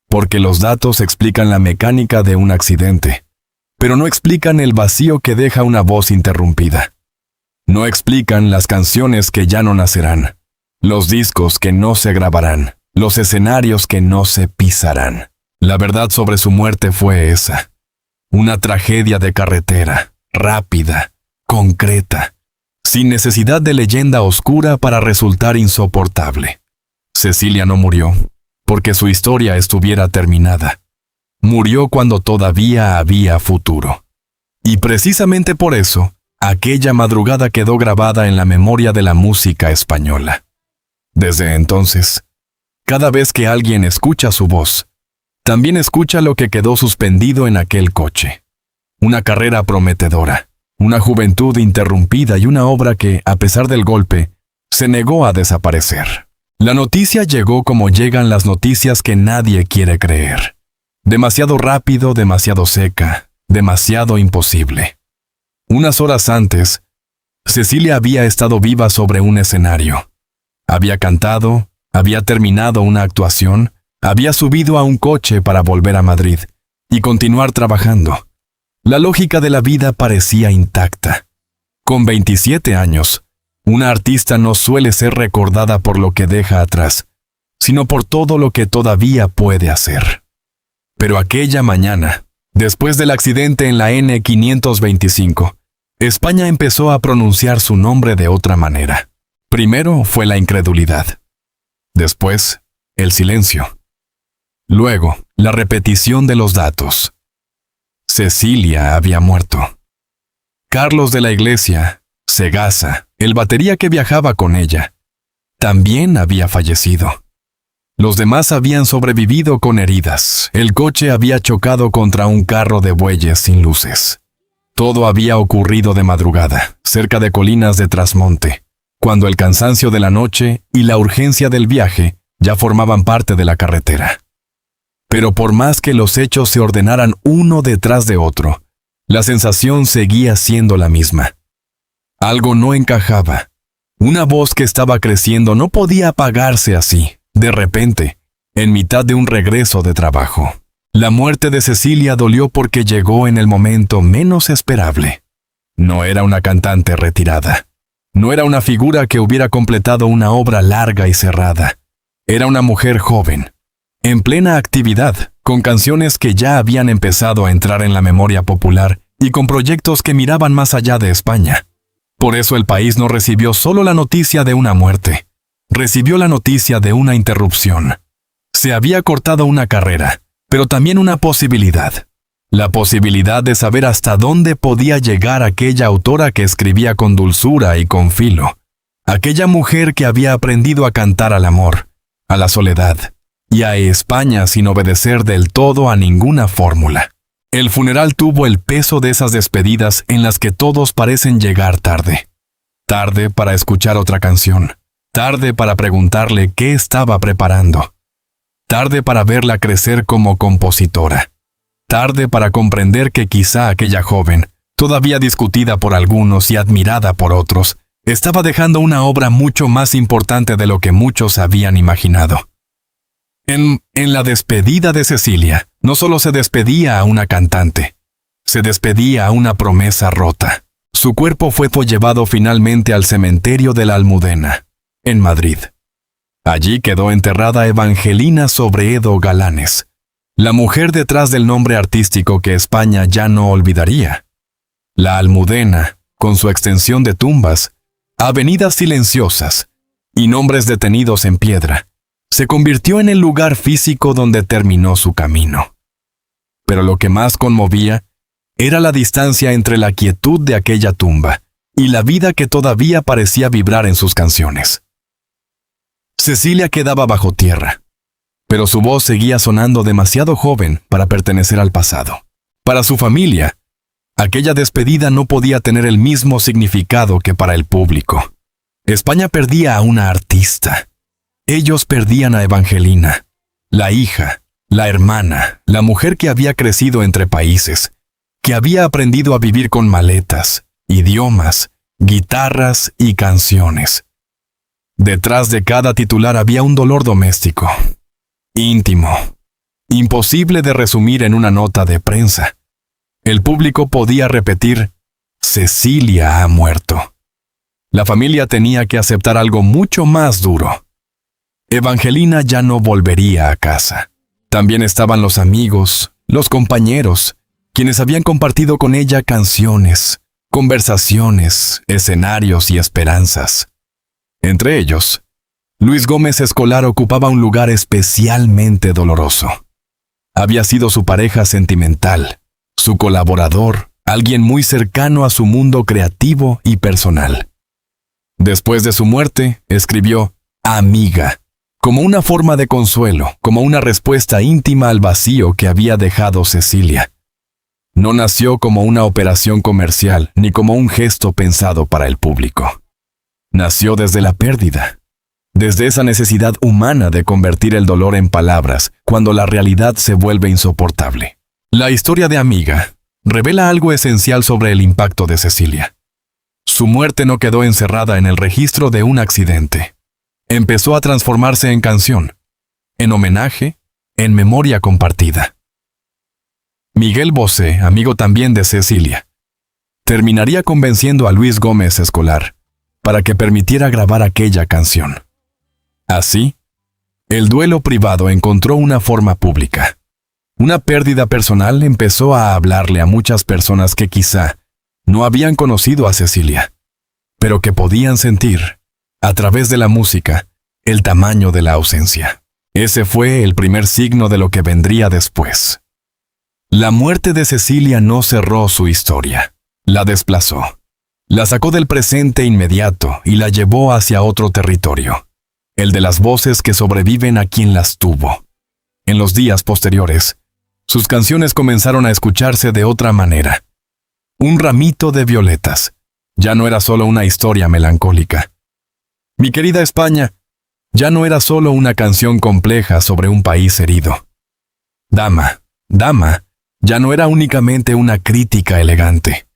Porque los datos explican la mecánica de un accidente, pero no explican el vacío que deja una voz interrumpida. No explican las canciones que ya no nacerán, los discos que no se grabarán, los escenarios que no se pisarán. La verdad sobre su muerte fue esa: una tragedia de carretera, rápida, concreta, sin necesidad de leyenda oscura para resultar insoportable. Cecilia no murió porque su historia estuviera terminada. Murió cuando todavía había futuro. Y precisamente por eso, aquella madrugada quedó grabada en la memoria de la música española. Desde entonces, cada vez que alguien escucha su voz, también escucha lo que quedó suspendido en aquel coche. Una carrera prometedora, una juventud interrumpida y una obra que, a pesar del golpe, se negó a desaparecer. La noticia llegó como llegan las noticias que nadie quiere creer. Demasiado rápido, demasiado seca, demasiado imposible. Unas horas antes, Cecilia había estado viva sobre un escenario. Había cantado, había terminado una actuación, había subido a un coche para volver a Madrid y continuar trabajando. La lógica de la vida parecía intacta. Con 27 años, una artista no suele ser recordada por lo que deja atrás, sino por todo lo que todavía puede hacer. Pero aquella mañana, después del accidente en la N525, España empezó a pronunciar su nombre de otra manera. Primero fue la incredulidad. Después, el silencio. Luego, la repetición de los datos. Cecilia había muerto. Carlos de la Iglesia, Segasa, el batería que viajaba con ella, también había fallecido. Los demás habían sobrevivido con heridas. El coche había chocado contra un carro de bueyes sin luces. Todo había ocurrido de madrugada, cerca de colinas de Trasmonte, cuando el cansancio de la noche y la urgencia del viaje ya formaban parte de la carretera. Pero por más que los hechos se ordenaran uno detrás de otro, la sensación seguía siendo la misma. Algo no encajaba. Una voz que estaba creciendo no podía apagarse así, de repente, en mitad de un regreso de trabajo. La muerte de Cecilia dolió porque llegó en el momento menos esperable. No era una cantante retirada. No era una figura que hubiera completado una obra larga y cerrada. Era una mujer joven, en plena actividad, con canciones que ya habían empezado a entrar en la memoria popular y con proyectos que miraban más allá de España. Por eso el país no recibió solo la noticia de una muerte, recibió la noticia de una interrupción. Se había cortado una carrera, pero también una posibilidad. La posibilidad de saber hasta dónde podía llegar aquella autora que escribía con dulzura y con filo. Aquella mujer que había aprendido a cantar al amor, a la soledad y a España sin obedecer del todo a ninguna fórmula. El funeral tuvo el peso de esas despedidas en las que todos parecen llegar tarde. Tarde para escuchar otra canción. Tarde para preguntarle qué estaba preparando. Tarde para verla crecer como compositora. Tarde para comprender que quizá aquella joven, todavía discutida por algunos y admirada por otros, estaba dejando una obra mucho más importante de lo que muchos habían imaginado. En la despedida de Cecilia, no solo se despedía a una cantante, se despedía a una promesa rota. Su cuerpo fue llevado finalmente al cementerio de la Almudena, en Madrid. Allí quedó enterrada Evangelina Sobreedo Galanes, la mujer detrás del nombre artístico que España ya no olvidaría. La Almudena, con su extensión de tumbas, avenidas silenciosas y nombres detenidos en piedra, se convirtió en el lugar físico donde terminó su camino. Pero lo que más conmovía era la distancia entre la quietud de aquella tumba y la vida que todavía parecía vibrar en sus canciones. Cecilia quedaba bajo tierra, pero su voz seguía sonando demasiado joven para pertenecer al pasado. Para su familia, aquella despedida no podía tener el mismo significado que para el público. España perdía a una artista. Ellos perdían a Evangelina, la hija, la hermana, la mujer que había crecido entre países, que había aprendido a vivir con maletas, idiomas, guitarras y canciones. Detrás de cada titular había un dolor doméstico, íntimo, imposible de resumir en una nota de prensa. El público podía repetir: Cecilia ha muerto. La familia tenía que aceptar algo mucho más duro. Evangelina ya no volvería a casa. También estaban los amigos, los compañeros, quienes habían compartido con ella canciones, conversaciones, escenarios y esperanzas. Entre ellos, Luis Gómez Escolar ocupaba un lugar especialmente doloroso. Había sido su pareja sentimental, su colaborador, alguien muy cercano a su mundo creativo y personal. Después de su muerte, escribió Amiga, como una forma de consuelo, como una respuesta íntima al vacío que había dejado Cecilia. No nació como una operación comercial ni como un gesto pensado para el público. Nació desde la pérdida, desde esa necesidad humana de convertir el dolor en palabras cuando la realidad se vuelve insoportable. La historia de Amiga revela algo esencial sobre el impacto de Cecilia. Su muerte no quedó encerrada en el registro de un accidente. Empezó a transformarse en canción, en homenaje, en memoria compartida. Miguel Bosé, amigo también de Cecilia, terminaría convenciendo a Luis Gómez Escolar para que permitiera grabar aquella canción. Así, el duelo privado encontró una forma pública. Una pérdida personal empezó a hablarle a muchas personas que quizá no habían conocido a Cecilia, pero que podían sentir, a través de la música, el tamaño de la ausencia. Ese fue el primer signo de lo que vendría después. La muerte de Cecilia no cerró su historia, la desplazó. La sacó del presente inmediato y la llevó hacia otro territorio, el de las voces que sobreviven a quien las tuvo. En los días posteriores, sus canciones comenzaron a escucharse de otra manera. Un ramito de violetas ya no era solo una historia melancólica. Mi querida España ya no era solo una canción compleja sobre un país herido. Dama, dama, ya no era únicamente una crítica elegante.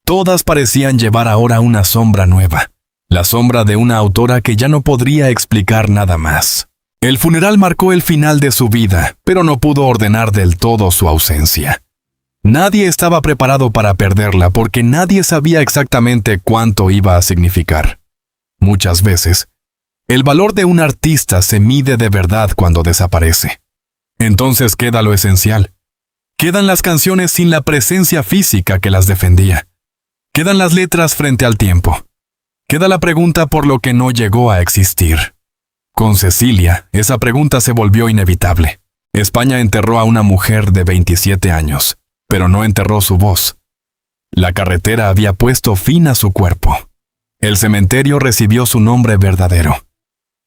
Todas parecían llevar ahora una sombra nueva, la sombra de una autora que ya no podría explicar nada más. El funeral marcó el final de su vida, pero no pudo ordenar del todo su ausencia. Nadie estaba preparado para perderla porque nadie sabía exactamente cuánto iba a significar. Muchas veces, el valor de un artista se mide de verdad cuando desaparece. Entonces queda lo esencial. Quedan las canciones sin la presencia física que las defendía. Quedan las letras frente al tiempo. Queda la pregunta por lo que no llegó a existir. Con Cecilia, esa pregunta se volvió inevitable. España enterró a una mujer de 27 años, pero no enterró su voz. La carretera había puesto fin a su cuerpo. El cementerio recibió su nombre verdadero.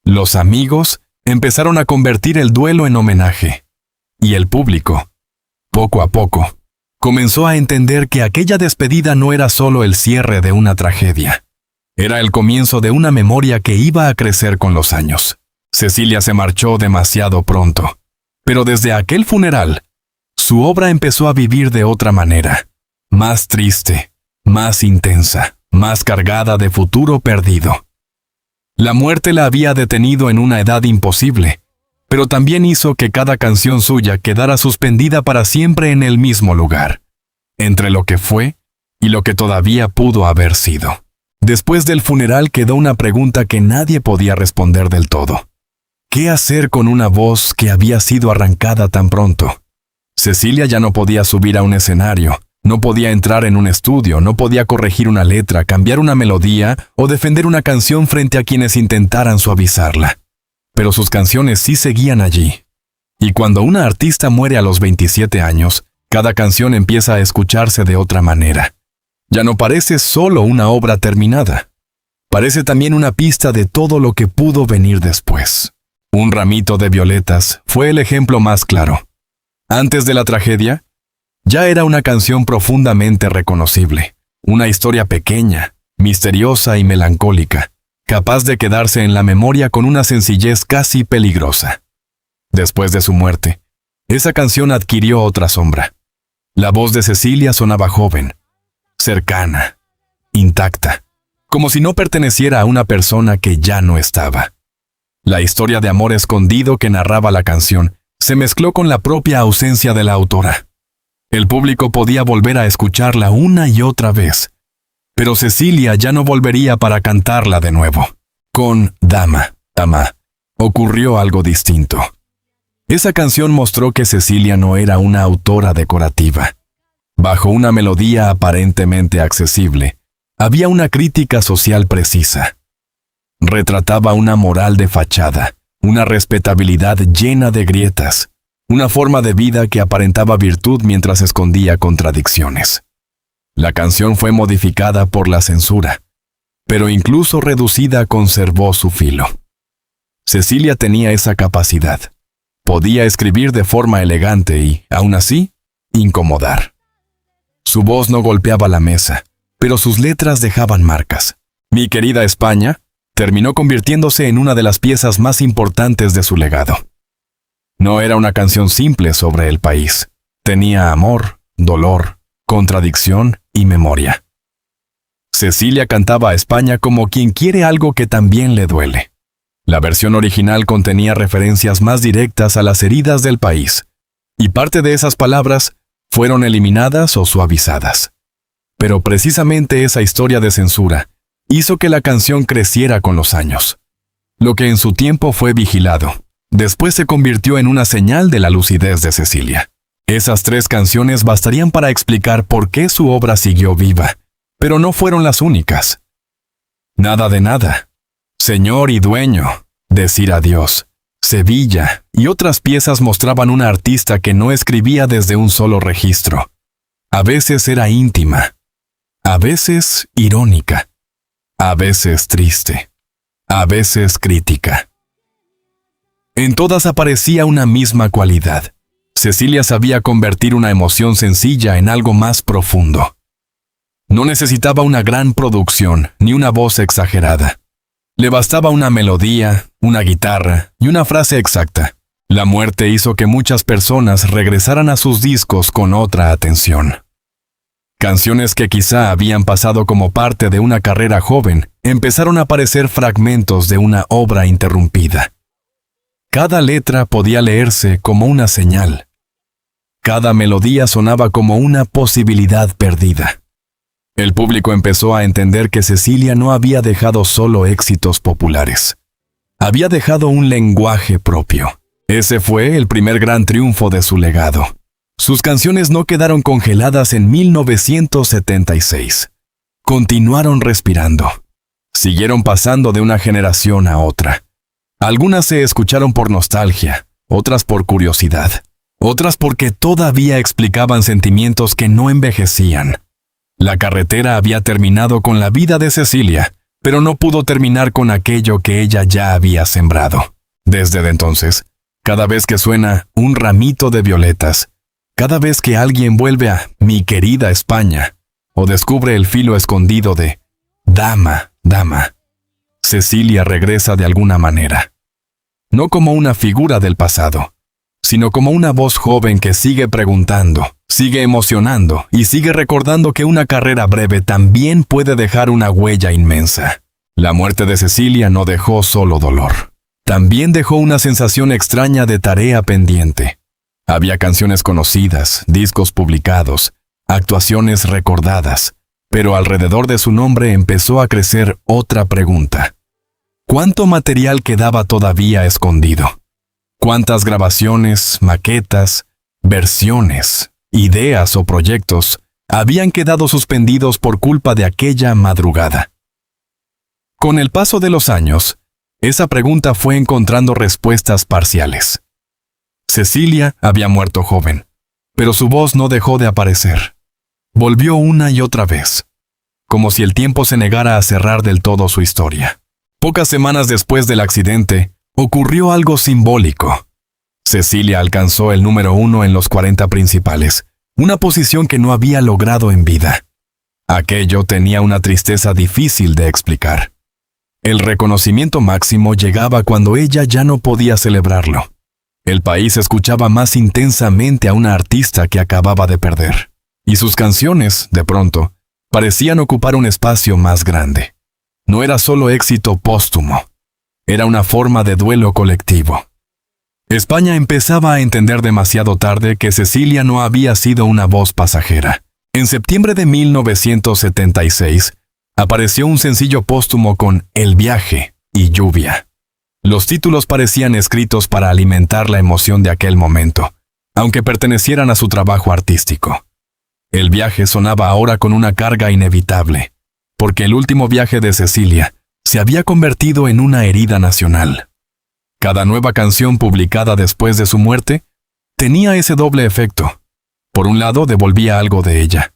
Los amigos empezaron a convertir el duelo en homenaje. Y el público, poco a poco, comenzó a entender que aquella despedida no era solo el cierre de una tragedia. Era el comienzo de una memoria que iba a crecer con los años. Cecilia se marchó demasiado pronto, pero desde aquel funeral, su obra empezó a vivir de otra manera, más triste, más intensa, más cargada de futuro perdido. La muerte la había detenido en una edad imposible, pero también hizo que cada canción suya quedara suspendida para siempre en el mismo lugar, entre lo que fue y lo que todavía pudo haber sido. Después del funeral quedó una pregunta que nadie podía responder del todo. ¿Qué hacer con una voz que había sido arrancada tan pronto? Cecilia ya no podía subir a un escenario, no podía entrar en un estudio, no podía corregir una letra, cambiar una melodía o defender una canción frente a quienes intentaran suavizarla. Pero sus canciones sí seguían allí. Y cuando una artista muere a los 27 años, cada canción empieza a escucharse de otra manera. Ya no parece solo una obra terminada. Parece también una pista de todo lo que pudo venir después. Un ramito de violetas fue el ejemplo más claro. Antes de la tragedia, ya era una canción profundamente reconocible. Una historia pequeña, misteriosa y melancólica, capaz de quedarse en la memoria con una sencillez casi peligrosa. Después de su muerte, esa canción adquirió otra sombra. La voz de Cecilia sonaba joven, cercana, intacta, como si no perteneciera a una persona que ya no estaba. La historia de amor escondido que narraba la canción se mezcló con la propia ausencia de la autora. El público podía volver a escucharla una y otra vez, pero Cecilia ya no volvería para cantarla de nuevo. Con Dama, Dama, ocurrió algo distinto. Esa canción mostró que Cecilia no era una autora decorativa. Bajo una melodía aparentemente accesible, había una crítica social precisa. Retrataba una moral de fachada, una respetabilidad llena de grietas, una forma de vida que aparentaba virtud mientras escondía contradicciones. La canción fue modificada por la censura, pero incluso reducida conservó su filo. Cecilia tenía esa capacidad. Podía escribir de forma elegante y, aún así, incomodar. Su voz no golpeaba la mesa, pero sus letras dejaban marcas. Mi querida España terminó convirtiéndose en una de las piezas más importantes de su legado. No era una canción simple sobre el país. Tenía amor, dolor, contradicción y memoria. Cecilia cantaba a España como quien quiere algo que también le duele. La versión original contenía referencias más directas a las heridas del país, y parte de esas palabras fueron eliminadas o suavizadas. Pero precisamente esa historia de censura hizo que la canción creciera con los años. Lo que en su tiempo fue vigilado, después se convirtió en una señal de la lucidez de Cecilia. Esas 3 canciones bastarían para explicar por qué su obra siguió viva, pero no fueron las únicas. Nada de nada, Señor y Dueño, Decir Adiós, Sevilla y otras piezas mostraban una artista que no escribía desde un solo registro. A veces era íntima, a veces irónica, a veces triste, a veces crítica. En todas aparecía una misma cualidad. Cecilia sabía convertir una emoción sencilla en algo más profundo. No necesitaba una gran producción ni una voz exagerada. Le bastaba una melodía, una guitarra y una frase exacta. La muerte hizo que muchas personas regresaran a sus discos con otra atención. Canciones que quizá habían pasado como parte de una carrera joven, empezaron a aparecer fragmentos de una obra interrumpida. Cada letra podía leerse como una señal. Cada melodía sonaba como una posibilidad perdida. El público empezó a entender que Cecilia no había dejado solo éxitos populares. Había dejado un lenguaje propio. Ese fue el primer gran triunfo de su legado. Sus canciones no quedaron congeladas en 1976. Continuaron respirando. Siguieron pasando de una generación a otra. Algunas se escucharon por nostalgia, otras por curiosidad, otras porque todavía explicaban sentimientos que no envejecían. La carretera había terminado con la vida de Cecilia, pero no pudo terminar con aquello que ella ya había sembrado. Desde entonces, cada vez que suena Un ramito de violetas, cada vez que alguien vuelve a Mi querida España, o descubre el filo escondido de Dama, dama, Cecilia regresa de alguna manera. No como una figura del pasado, sino como una voz joven que sigue preguntando, sigue emocionando y sigue recordando que una carrera breve también puede dejar una huella inmensa. La muerte de Cecilia no dejó solo dolor. También dejó una sensación extraña de tarea pendiente. Había canciones conocidas, discos publicados, actuaciones recordadas, pero alrededor de su nombre empezó a crecer otra pregunta. ¿Cuánto material quedaba todavía escondido? ¿Cuántas grabaciones, maquetas, versiones, ideas o proyectos habían quedado suspendidos por culpa de aquella madrugada? Con el paso de los años, esa pregunta fue encontrando respuestas parciales. Cecilia había muerto joven, pero su voz no dejó de aparecer. Volvió una y otra vez, como si el tiempo se negara a cerrar del todo su historia. Pocas semanas después del accidente, ocurrió algo simbólico. Cecilia alcanzó el número 1 en los 40 principales, una posición que no había logrado en vida. Aquello tenía una tristeza difícil de explicar. El reconocimiento máximo llegaba cuando ella ya no podía celebrarlo. El país escuchaba más intensamente a una artista que acababa de perder, y sus canciones, de pronto, parecían ocupar un espacio más grande. No era solo éxito póstumo, era una forma de duelo colectivo. España empezaba a entender demasiado tarde que Cecilia no había sido una voz pasajera. En septiembre de 1976, apareció un sencillo póstumo con El viaje y Lluvia. Los títulos parecían escritos para alimentar la emoción de aquel momento, aunque pertenecieran a su trabajo artístico. El viaje sonaba ahora con una carga inevitable, porque el último viaje de Cecilia se había convertido en una herida nacional. Cada nueva canción publicada después de su muerte tenía ese doble efecto. Por un lado, devolvía algo de ella.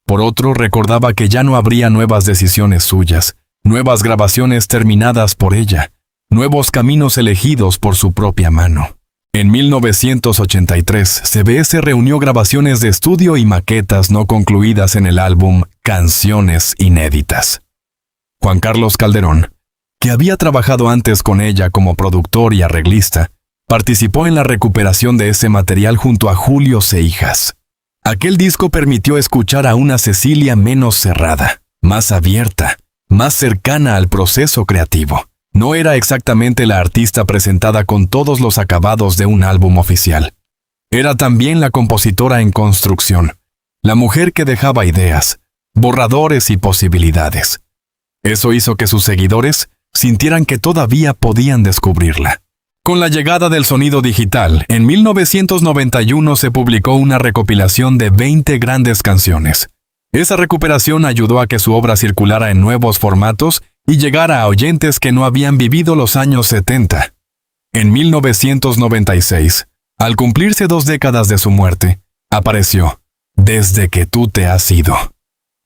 Por otro, recordaba que ya no habría nuevas decisiones suyas, nuevas grabaciones terminadas por ella, nuevos caminos elegidos por su propia mano. En 1983, CBS reunió grabaciones de estudio y maquetas no concluidas en el álbum Canciones Inéditas. Juan Carlos Calderón, que había trabajado antes con ella como productor y arreglista, participó en la recuperación de ese material junto a Julio Seijas. Aquel disco permitió escuchar a una Cecilia menos cerrada, más abierta, más cercana al proceso creativo. No era exactamente la artista presentada con todos los acabados de un álbum oficial. Era también la compositora en construcción, la mujer que dejaba ideas, borradores y posibilidades. Eso hizo que sus seguidores sintieran que todavía podían descubrirla. Con la llegada del sonido digital, en 1991 se publicó una recopilación de 20 grandes canciones. Esa recuperación ayudó a que su obra circulara en nuevos formatos y llegara a oyentes que no habían vivido los años 70. En 1996, al cumplirse 2 décadas de su muerte, apareció Desde que tú te has ido,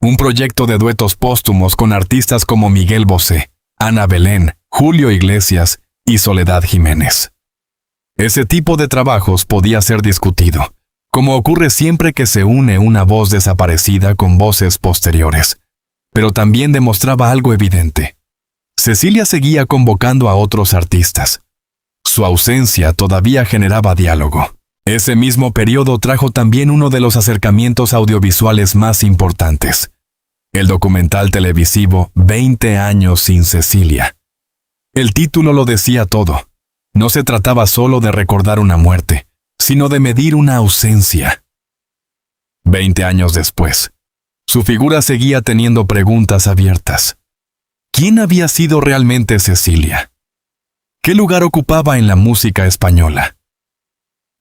un proyecto de duetos póstumos con artistas como Miguel Bosé, Ana Belén, Julio Iglesias y Soledad Jiménez. Ese tipo de trabajos podía ser discutido, como ocurre siempre que se une una voz desaparecida con voces posteriores. Pero también demostraba algo evidente. Cecilia seguía convocando a otros artistas. Su ausencia todavía generaba diálogo. Ese mismo periodo trajo también uno de los acercamientos audiovisuales más importantes: el documental televisivo 20 años sin Cecilia. El título lo decía todo. No se trataba solo de recordar una muerte, sino de medir una ausencia. 20 años después, su figura seguía teniendo preguntas abiertas. ¿Quién había sido realmente Cecilia? ¿Qué lugar ocupaba en la música española?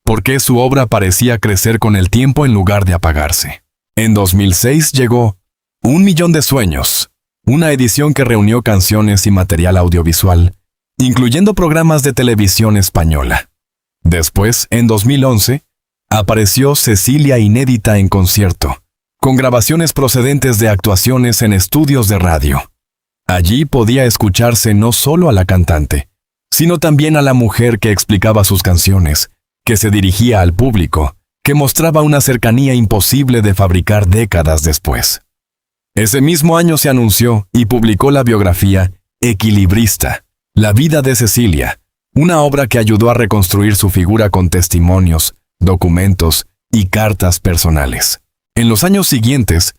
¿Por qué su obra parecía crecer con el tiempo en lugar de apagarse? En 2006 llegó Un Millón de Sueños, una edición que reunió canciones y material audiovisual, incluyendo programas de televisión española. Después, en 2011, apareció Cecilia Inédita en concierto, con grabaciones procedentes de actuaciones en estudios de radio. Allí podía escucharse no solo a la cantante, sino también a la mujer que explicaba sus canciones, que se dirigía al público, que mostraba una cercanía imposible de fabricar décadas después. Ese mismo año se anunció y publicó la biografía Equilibrista, la vida de Cecilia, una obra que ayudó a reconstruir su figura con testimonios, documentos y cartas personales. En los años siguientes,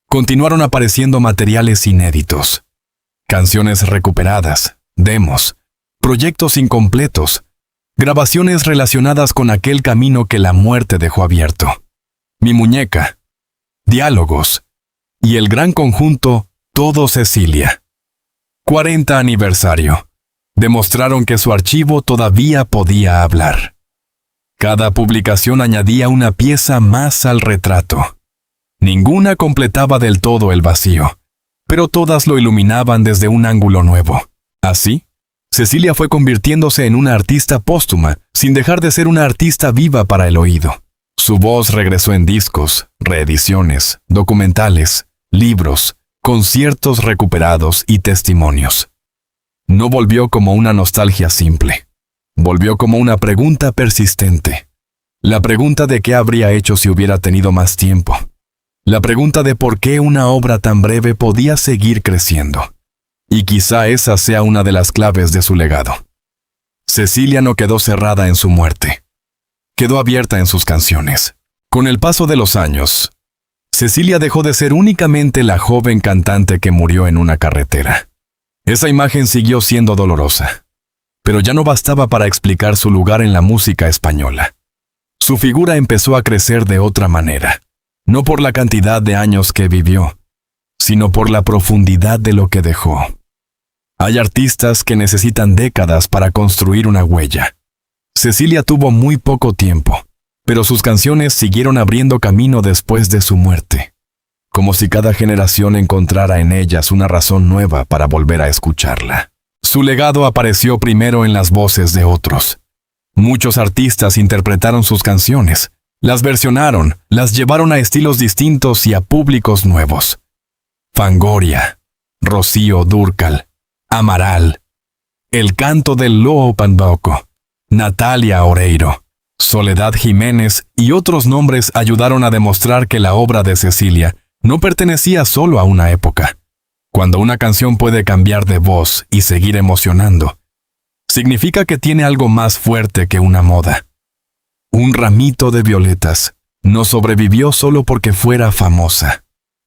continuaron apareciendo materiales inéditos, canciones recuperadas, demos, proyectos incompletos, grabaciones relacionadas con aquel camino que la muerte dejó abierto. Mi muñeca, diálogos y el gran conjunto Todo Cecilia. 40 aniversario. Demostraron que su archivo todavía podía hablar. Cada publicación añadía una pieza más al retrato. Ninguna completaba del todo el vacío, pero todas lo iluminaban desde un ángulo nuevo. Así, Cecilia fue convirtiéndose en una artista póstuma, sin dejar de ser una artista viva para el oído. Su voz regresó en discos, reediciones, documentales, libros, conciertos recuperados y testimonios. No volvió como una nostalgia simple. Volvió como una pregunta persistente. La pregunta de qué habría hecho si hubiera tenido más tiempo. La pregunta de por qué una obra tan breve podía seguir creciendo. Y quizá esa sea una de las claves de su legado. Cecilia no quedó cerrada en su muerte. Quedó abierta en sus canciones. Con el paso de los años, Cecilia dejó de ser únicamente la joven cantante que murió en una carretera. Esa imagen siguió siendo dolorosa, pero ya no bastaba para explicar su lugar en la música española. Su figura empezó a crecer de otra manera, no por la cantidad de años que vivió, sino por la profundidad de lo que dejó. Hay artistas que necesitan décadas para construir una huella. Cecilia tuvo muy poco tiempo, pero sus canciones siguieron abriendo camino después de su muerte, como si cada generación encontrara en ellas una razón nueva para volver a escucharla. Su legado apareció primero en las voces de otros. Muchos artistas interpretaron sus canciones, las versionaron, las llevaron a estilos distintos y a públicos nuevos. Fangoria, Rocío Dúrcal, Amaral, El canto del Lobo Pandoco, Natalia Oreiro, Soledad Jiménez y otros nombres ayudaron a demostrar que la obra de Cecilia no pertenecía solo a una época. Cuando una canción puede cambiar de voz y seguir emocionando, significa que tiene algo más fuerte que una moda. Un ramito de violetas no sobrevivió solo porque fuera famosa.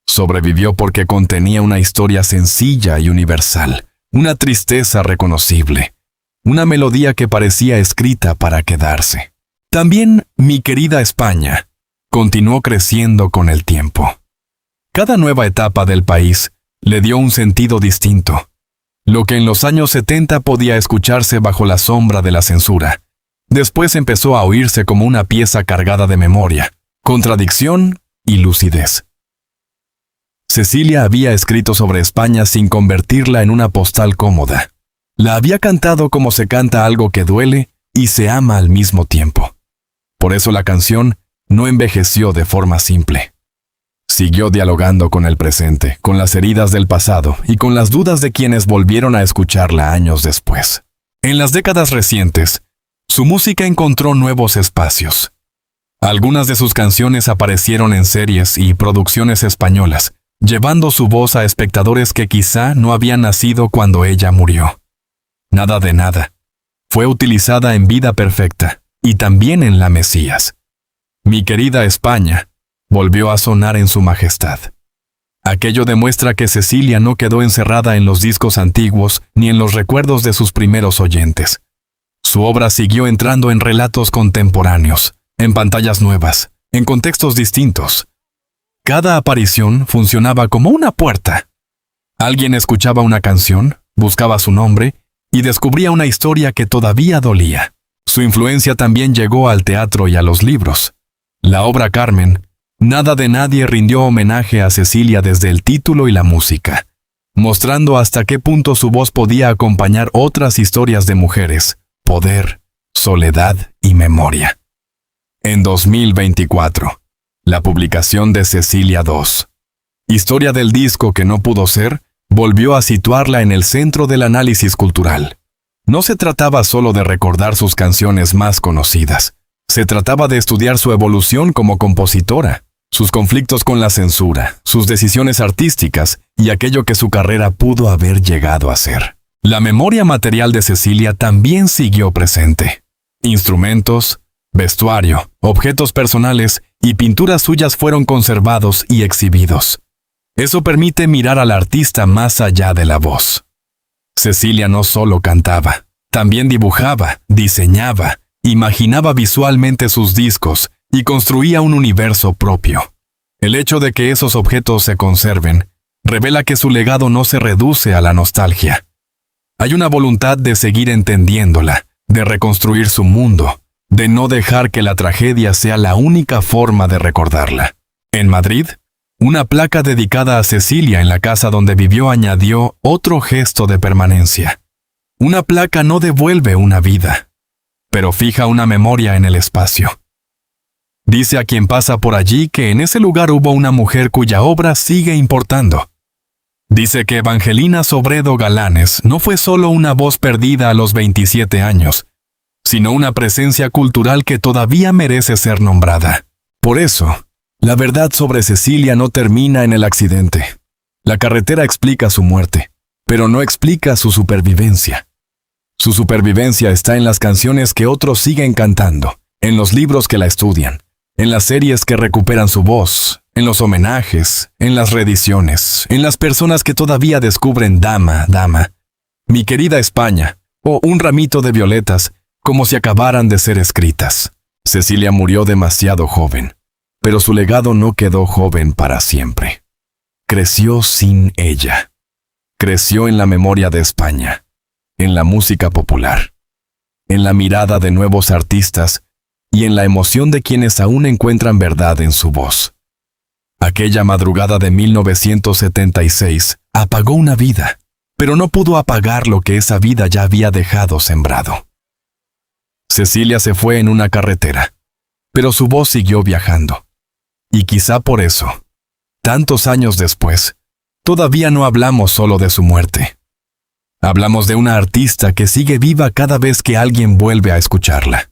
Sobrevivió porque contenía una historia sencilla y universal, una tristeza reconocible, una melodía que parecía escrita para quedarse. También Mi querida España continuó creciendo con el tiempo. Cada nueva etapa del país le dio un sentido distinto. Lo que en los años 70 podía escucharse bajo la sombra de la censura, después empezó a oírse como una pieza cargada de memoria, contradicción y lucidez. Cecilia había escrito sobre España sin convertirla en una postal cómoda. La había cantado como se canta algo que duele y se ama al mismo tiempo. Por eso la canción no envejeció de forma simple. Siguió dialogando con el presente, con las heridas del pasado y con las dudas de quienes volvieron a escucharla años después. En las décadas recientes, su música encontró nuevos espacios. Algunas de sus canciones aparecieron en series y producciones españolas, llevando su voz a espectadores que quizá no habían nacido cuando ella murió. Nada de nada. Fue utilizada en Vida Perfecta y también en La Mesías. Mi querida España volvió a sonar en su majestad. Aquello demuestra que Cecilia no quedó encerrada en los discos antiguos ni en los recuerdos de sus primeros oyentes. Su obra siguió entrando en relatos contemporáneos, en pantallas nuevas, en contextos distintos. Cada aparición funcionaba como una puerta. Alguien escuchaba una canción, buscaba su nombre y descubría una historia que todavía dolía. Su influencia también llegó al teatro y a los libros. La obra Carmen, Nada de Nadie rindió homenaje a Cecilia desde el título y la música, mostrando hasta qué punto su voz podía acompañar otras historias de mujeres, poder, soledad y memoria. En 2024, la publicación de Cecilia II, Historia del disco que no pudo ser, volvió a situarla en el centro del análisis cultural. No se trataba solo de recordar sus canciones más conocidas, se trataba de estudiar su evolución como compositora, sus conflictos con la censura, sus decisiones artísticas y aquello que su carrera pudo haber llegado a ser. La memoria material de Cecilia también siguió presente. Instrumentos, vestuario, objetos personales y pinturas suyas fueron conservados y exhibidos. Eso permite mirar al artista más allá de la voz. Cecilia no solo cantaba, también dibujaba, diseñaba, imaginaba visualmente sus discos y construía un universo propio. El hecho de que esos objetos se conserven revela que su legado no se reduce a la nostalgia. Hay una voluntad de seguir entendiéndola, de reconstruir su mundo, de no dejar que la tragedia sea la única forma de recordarla. En Madrid, una placa dedicada a Cecilia en la casa donde vivió añadió otro gesto de permanencia. Una placa no devuelve una vida, pero fija una memoria en el espacio. Dice a quien pasa por allí que en ese lugar hubo una mujer cuya obra sigue importando. Dice que Evangelina Sobredo Galanes no fue solo una voz perdida a los 27 años, sino una presencia cultural que todavía merece ser nombrada. Por eso, la verdad sobre Cecilia no termina en el accidente. La carretera explica su muerte, pero no explica su supervivencia. Su supervivencia está en las canciones que otros siguen cantando, en los libros que la estudian, en las series que recuperan su voz, en los homenajes, en las reediciones, en las personas que todavía descubren Dama, Dama, Mi querida España, o Un ramito de violetas, como si acabaran de ser escritas. Cecilia murió demasiado joven, pero su legado no quedó joven para siempre. Creció sin ella. Creció en la memoria de España, en la música popular, en la mirada de nuevos artistas y en la emoción de quienes aún encuentran verdad en su voz. Aquella madrugada de 1976 apagó una vida, pero no pudo apagar lo que esa vida ya había dejado sembrado. Cecilia se fue en una carretera, pero su voz siguió viajando. Y quizá por eso, tantos años después, todavía no hablamos solo de su muerte. Hablamos de una artista que sigue viva cada vez que alguien vuelve a escucharla.